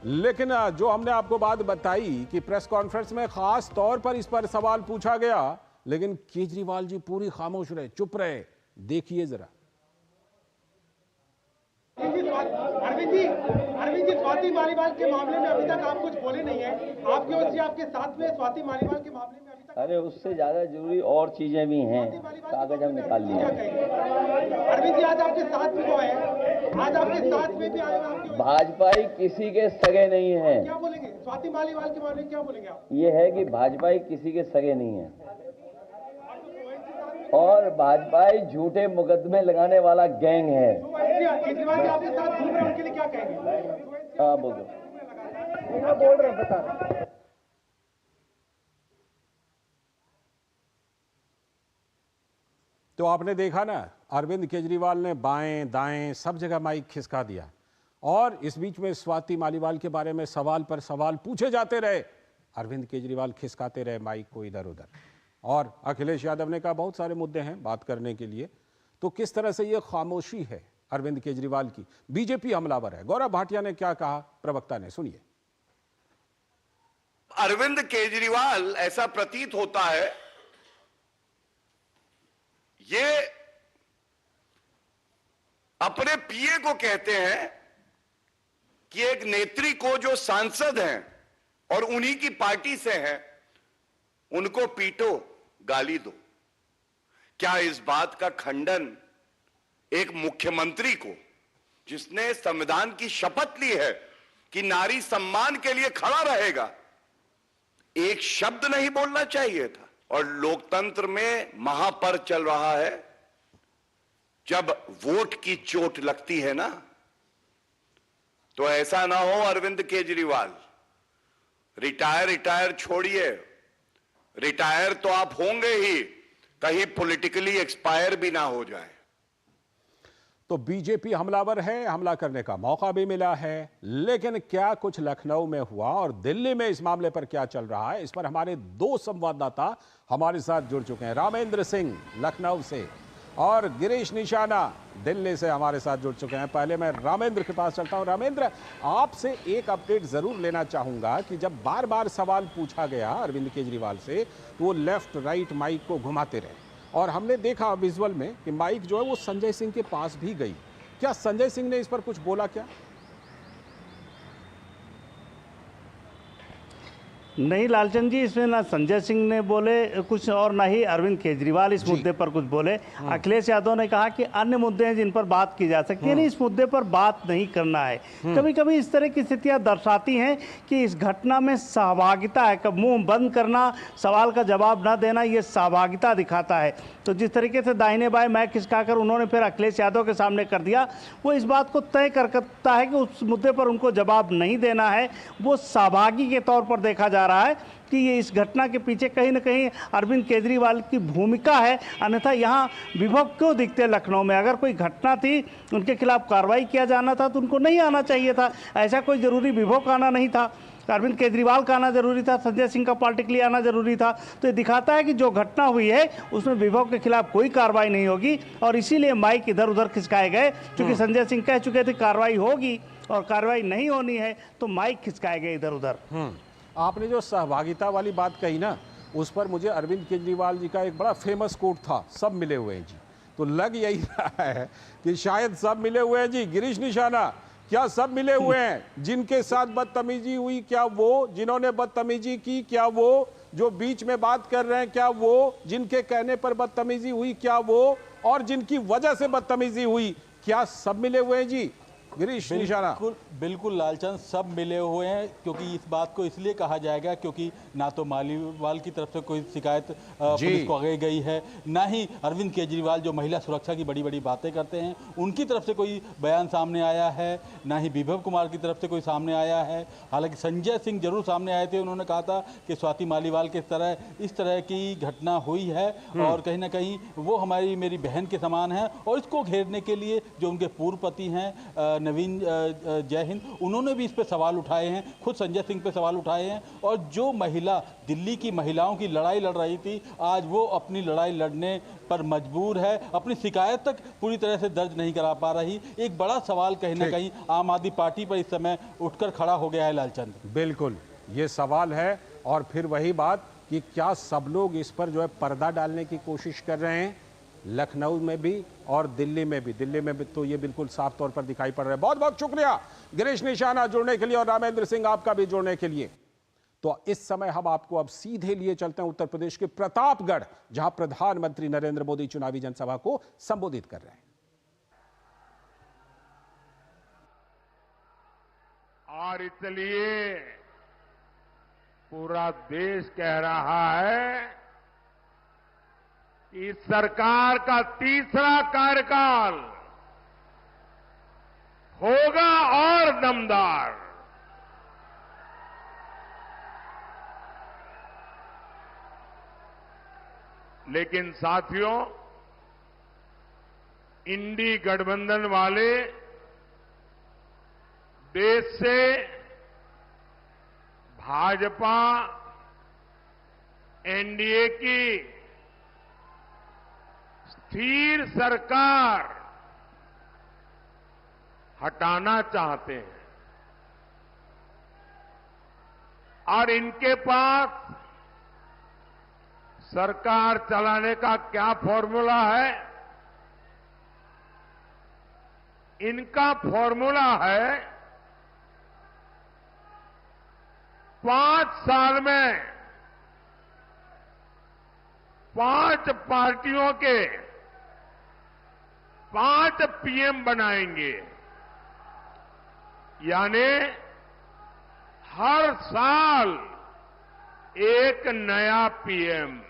लेकिन जो हमने आपको बात बताई कि प्रेस कॉन्फ्रेंस में खास तौर पर इस पर सवाल पूछा गया, लेकिन केजरीवाल जी पूरी खामोश रहे, चुप रहे। देखिए जरा। अरविंद जी, स्वाति मालीवाल के मामले में अभी तक आप कुछ बोले नहीं है। आपकी ओर से आपके साथ में स्वाति मालीवाल के मामले में अभी तक, अरे उससे ज्यादा जरूरी और चीजें भी हैं, कागज हम निकाल लिए। अरविंद जी, आज आपके साथ में वो है, आज आपके साथ में भी आए हैं। भाजपाई किसी के सगे नहीं है। क्या बोलेंगे स्वाति मालीवाल के मामले में, क्या बोलेंगे आप? ये है कि भाजपाई किसी के सगे नहीं है, और भाजपाई झूठे मुकदमे लगाने वाला गैंग है। केजरीवाल आपके साथ घूम रहे हैं, उनके लिए क्या कहेंगे? हाँ बोलो। बोल रहे हैं, बता। तो आपने देखा ना, अरविंद केजरीवाल ने बाएं दाएं सब जगह माइक खिसका दिया, और इस बीच में स्वाति मालीवाल के बारे में सवाल पर सवाल पूछे जाते रहे। अरविंद केजरीवाल खिसकाते रहे माइक को इधर उधर, और अखिलेश यादव ने कहा बहुत सारे मुद्दे हैं बात करने के लिए। तो किस तरह से ये खामोशी है अरविंद केजरीवाल की? बीजेपी हमलावर है। गौरव भाटिया ने क्या कहा, प्रवक्ता ने, सुनिए। अरविंद केजरीवाल, ऐसा प्रतीत होता है, ये अपने पीए को कहते हैं कि एक नेत्री को जो सांसद हैं और उन्हीं की पार्टी से हैं, उनको पीटो, गाली दो। क्या इस बात का खंडन एक मुख्यमंत्री को, जिसने संविधान की शपथ ली है कि नारी सम्मान के लिए खड़ा रहेगा, एक शब्द नहीं बोलना चाहिए था? और लोकतंत्र में महापर्व चल रहा है, जब वोट की चोट लगती है ना, तो ऐसा ना हो अरविंद केजरीवाल, रिटायर छोड़िए, रिटायर तो आप होंगे ही, कहीं पॉलिटिकली एक्सपायर भी ना हो जाए। तो बीजेपी हमलावर है, हमला करने का मौका भी मिला है। लेकिन क्या कुछ लखनऊ में हुआ और दिल्ली में इस मामले पर क्या चल रहा है, इस पर हमारे दो संवाददाता हमारे साथ जुड़ चुके हैं। रामेंद्र सिंह लखनऊ से और गिरीश निशाना दिल्ली से हमारे साथ जुड़ चुके हैं। पहले मैं रामेंद्र के पास चलता हूं। रामेंद्र, आपसे एक अपडेट जरूर लेना चाहूंगा कि जब बार बार सवाल पूछा गया अरविंद केजरीवाल से तो वो लेफ्ट राइट माइक को घुमाते रहे और हमने देखा विजुअल में कि माइक जो है वो संजय सिंह के पास भी गई। क्या संजय सिंह ने इस पर कुछ बोला क्या? नहीं लालचंद जी, इसमें ना संजय सिंह ने बोले कुछ और ना ही अरविंद केजरीवाल इस मुद्दे पर कुछ बोले। अखिलेश यादव ने कहा कि अन्य मुद्दे हैं जिन पर बात की जा सकती है, नहीं इस मुद्दे पर बात नहीं करना है। कभी कभी इस तरह की स्थितियां दर्शाती हैं कि इस घटना में सहभागिता है। कब मुंह बंद करना, सवाल का जवाब न देना, ये सहभागिता दिखाता है। तो जिस तरीके से दाहिने बाएं मैच खिसकाकर उन्होंने फिर अखिलेश यादव के सामने कर दिया, वो इस बात को तय करता है कि उस मुद्दे पर उनको जवाब नहीं देना है। वो सहभागी के तौर पर देखा जा रहा है कि ये इस घटना के पीछे कहीं ना कहीं अरविंद केजरीवाल की भूमिका है। अन्यथा यहाँ विभव क्यों दिखते लखनऊ में? अगर कोई घटना थी, उनके खिलाफ कार्रवाई किया जाना था तो उनको नहीं आना चाहिए था। ऐसा कोई जरूरी विभव का आना नहीं था, अरविंद केजरीवाल का आना जरूरी था, संजय सिंह का पॉलिटिकली आना जरूरी था। तो ये दिखाता है कि जो घटना हुई है उसमें विभव के खिलाफ कोई कार्रवाई नहीं होगी और इसीलिए माइक इधर उधर खिसकाए गए। क्योंकि संजय सिंह कह चुके थे कार्रवाई होगी और कार्रवाई नहीं होनी है तो माइक खिसकाए गए इधर उधर। आपने जो सहभागिता वाली बात कही ना, उस पर मुझे अरविंद केजरीवाल जी का एक बड़ा फेमस कोट था, सब मिले हुए हैं जी। तो लग यही रहा है कि शायद सब मिले हुए हैं जी। गिरीश निशाना, क्या सब मिले हुए हैं? जिनके साथ बदतमीजी हुई क्या वो, जिन्होंने बदतमीजी की क्या वो, जो बीच में बात कर रहे हैं क्या वो, जिनके कहने पर बदतमीजी हुई क्या वो, और जिनकी वजह से बदतमीजी हुई, क्या सब मिले हुए हैं जी? गिरीश निशाना। बिल्कुल लालचंद, सब मिले हुए हैं। क्योंकि इस बात को इसलिए कहा जाएगा क्योंकि ना तो मालीवाल की तरफ से कोई शिकायत पुलिस को आगे गई है, ना ही अरविंद केजरीवाल जो महिला सुरक्षा की बड़ी बड़ी बातें करते हैं उनकी तरफ से कोई बयान सामने आया है, ना ही विभव कुमार की तरफ से कोई सामने आया है। हालांकि संजय सिंह जरूर सामने आए थे, उन्होंने कहा था कि स्वाति मालीवाल के इस तरह की घटना हुई है और कहीं ना कहीं वो हमारी मेरी बहन के समान है। और इसको घेरने के लिए जो उनके पूर्व पति हैं नवीन जय हिंद, उन्होंने भी इस पे सवाल उठाए हैं, खुद संजय सिंह पे सवाल उठाए हैं। और जो महिला दिल्ली की महिलाओं की लड़ाई लड़ रही थी, आज वो अपनी लड़ाई लड़ने पर मजबूर है, अपनी शिकायत तक पूरी तरह से दर्ज नहीं करा पा रही। एक बड़ा सवाल कहीं ना कहीं आम आदमी पार्टी पर इस समय उठकर खड़ा हो गया है लालचंद। बिल्कुल ये सवाल है। और फिर वही बात कि क्या सब लोग इस पर जो है पर्दा डालने की कोशिश कर रहे हैं, लखनऊ में भी और दिल्ली में भी तो ये बिल्कुल साफ तौर पर दिखाई पड़ रहा है। बहुत बहुत शुक्रिया गिरीश निशाना जुड़ने के लिए और रामेंद्र सिंह आपका भी जुड़ने के लिए। तो इस समय हम आपको अब सीधे लिए चलते हैं उत्तर प्रदेश के प्रतापगढ़, जहां प्रधानमंत्री नरेंद्र मोदी चुनावी जनसभा को संबोधित कर रहे हैं। और इसलिए पूरा देश कह रहा है इस सरकार का तीसरा कार्यकाल होगा और दमदार। लेकिन साथियों, इंडी गठबंधन वाले देश से भाजपा एनडीए की स्थिर सरकार हटाना चाहते हैं और इनके पास सरकार चलाने का क्या फॉर्मूला है? इनका फॉर्मूला है 5 साल में 5 पार्टियों के 5 पीएम बनाएंगे। यानी हर साल एक नया पीएम।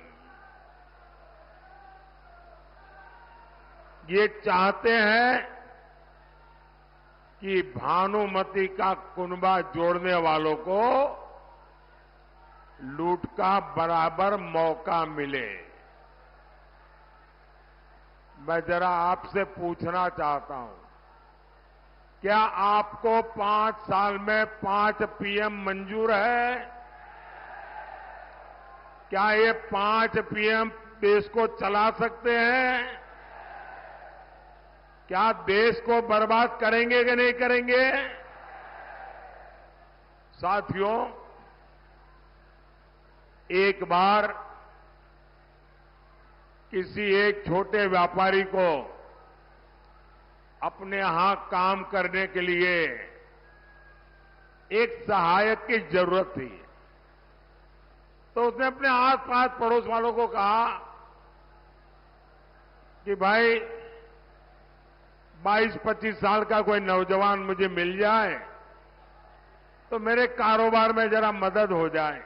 ये चाहते हैं कि भानुमति का कुनबा जोड़ने वालों को लूट का बराबर मौका मिले। मैं जरा आपसे पूछना चाहता हूं, क्या आपको 5 साल में 5 पीएम मंजूर है? क्या ये 5 पीएम देश को चला सकते हैं? क्या देश को बर्बाद करेंगे कि नहीं करेंगे? साथियों, एक बार किसी एक छोटे व्यापारी को अपने यहां काम करने के लिए एक सहायक की जरूरत थी, तो उसने अपने आस-पास पड़ोस वालों को कहा कि भाई 22-25 साल का कोई नौजवान मुझे मिल जाए तो मेरे कारोबार में जरा मदद हो जाए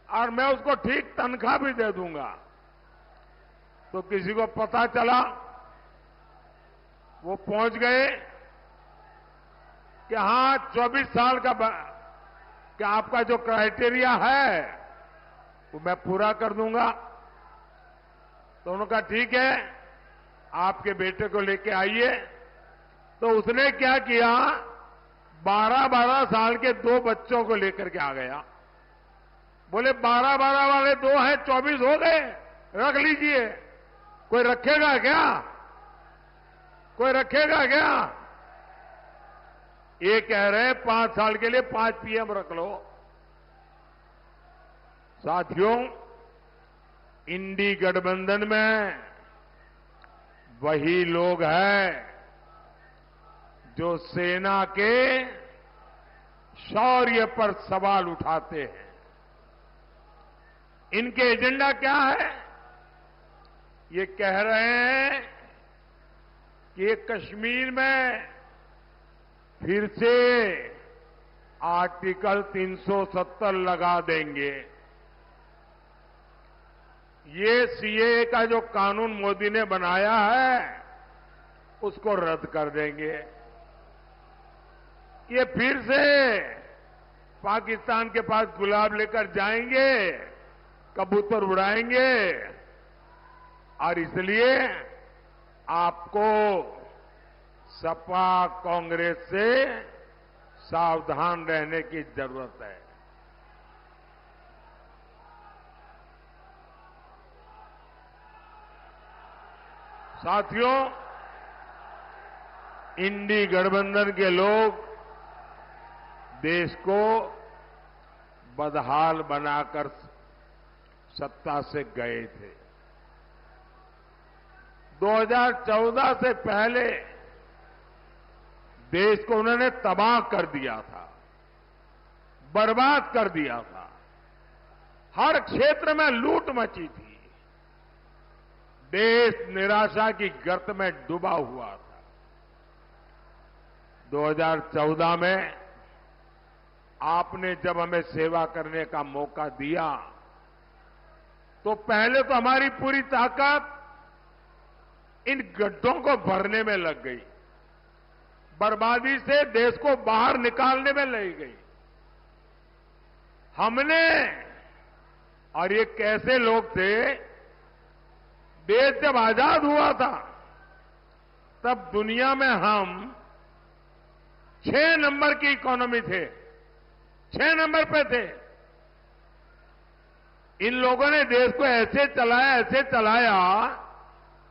और मैं उसको ठीक तनख्वाह भी दे दूंगा। तो किसी को पता चला, वो पहुंच गए कि हां 24 साल का क्या आपका जो क्राइटेरिया है वो मैं पूरा कर दूंगा। तो उन्होंने कहा ठीक है, आपके बेटे को लेके आइए। तो उसने क्या किया, 12-12 साल के 2 बच्चों को लेकर के आ गया। बोले 12-12 वाले 2 हैं, 24 हो गए, रख लीजिए। कोई रखेगा क्या? कोई रखेगा क्या? ये कह रहे 5 साल के लिए 5 पीएम रख लो। साथियों, इंडी गठबंधन में वही लोग हैं जो सेना के शौर्य पर सवाल उठाते हैं। इनके एजेंडा क्या है? ये कह रहे हैं कि ये कश्मीर में फिर से आर्टिकल 370 लगा देंगे। ये सीएए का जो कानून मोदी ने बनाया है उसको रद्द कर देंगे। ये फिर से पाकिस्तान के पास गुलाब लेकर जाएंगे, कबूतर उड़ाएंगे। और इसलिए आपको सपा कांग्रेस से सावधान रहने की जरूरत है। साथियों, इंडी गठबंधन के लोग देश को बदहाल बनाकर सत्ता से गए थे। 2014 से पहले देश को उन्होंने तबाह कर दिया था, बर्बाद कर दिया था। हर क्षेत्र में लूट मची थी। देश निराशा की गर्त में डूबा हुआ था। 2014 में आपने जब हमें सेवा करने का मौका दिया तो पहले तो हमारी पूरी ताकत इन गड्ढों को भरने में लग गई, बर्बादी से देश को बाहर निकालने में लग गई। हमने, और ये कैसे लोग थे, देश जब आजाद हुआ था तब दुनिया में हम 6 नंबर की इकोनॉमी थे, 6 नंबर पे थे। इन लोगों ने देश को ऐसे चलाया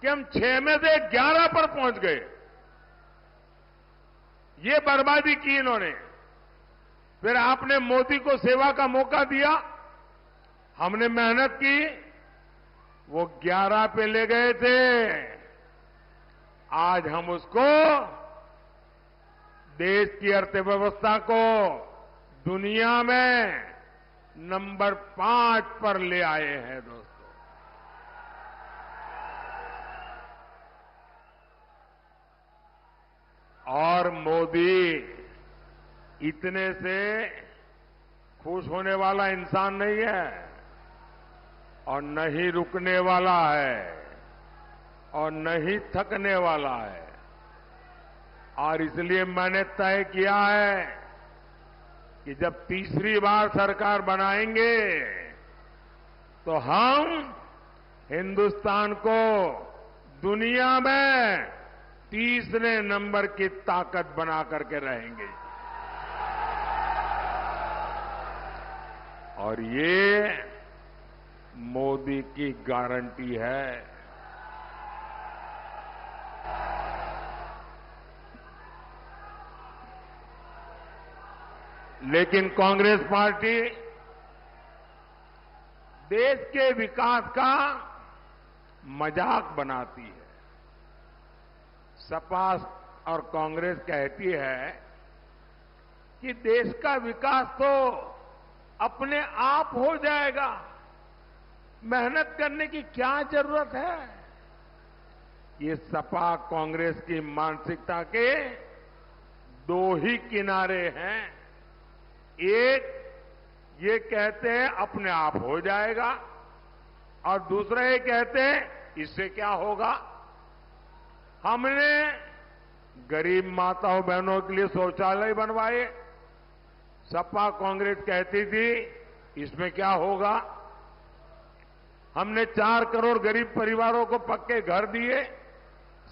कि हम 6 में से 11 पर पहुंच गए। ये बर्बादी की इन्होंने। फिर आपने मोदी को सेवा का मौका दिया, हमने मेहनत की, वो 11 पे ले गए थे। आज हम उसको, देश की अर्थव्यवस्था को दुनिया में नंबर 5 पर ले आए हैं दोस्तों। और मोदी इतने से खुश होने वाला इंसान नहीं है और न ही रुकने वाला है और न ही थकने वाला है। और इसलिए मैंने तय किया है कि जब तीसरी बार सरकार बनाएंगे तो हम हिंदुस्तान को दुनिया में तीसरे नंबर की ताकत बना करके रहेंगे। और ये मोदी की गारंटी है। लेकिन कांग्रेस पार्टी देश के विकास का मजाक बनाती है। सपा और कांग्रेस कहती है कि देश का विकास तो अपने आप हो जाएगा, मेहनत करने की क्या जरूरत है। ये सपा कांग्रेस की मानसिकता के दो ही किनारे हैं। एक, ये कहते हैं अपने आप हो जाएगा, और दूसरा ये कहते हैं इससे क्या होगा। हमने गरीब माताओं बहनों के लिए शौचालय बनवाए, सपा कांग्रेस कहती थी इसमें क्या होगा। हमने 4 करोड़ गरीब परिवारों को पक्के घर दिए,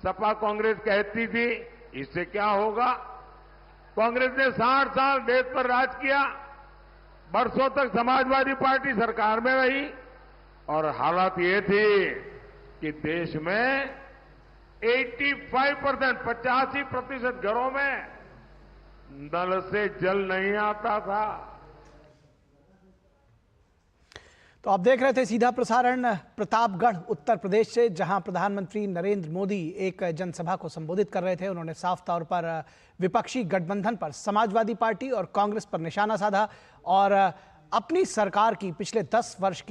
सपा कांग्रेस कहती थी इससे क्या होगा। कांग्रेस ने 60 साल देश पर राज किया, बरसों तक समाजवादी पार्टी सरकार में रही, और हालत ये थी कि देश में 85% घरों में नल से जल नहीं आता था। तो आप देख रहे थे सीधा प्रसारण प्रतापगढ़ उत्तर प्रदेश से, जहां प्रधानमंत्री नरेंद्र मोदी एक जनसभा को संबोधित कर रहे थे। उन्होंने साफ तौर पर विपक्षी गठबंधन पर, समाजवादी पार्टी और कांग्रेस पर निशाना साधा और अपनी सरकार की पिछले 10 वर्ष की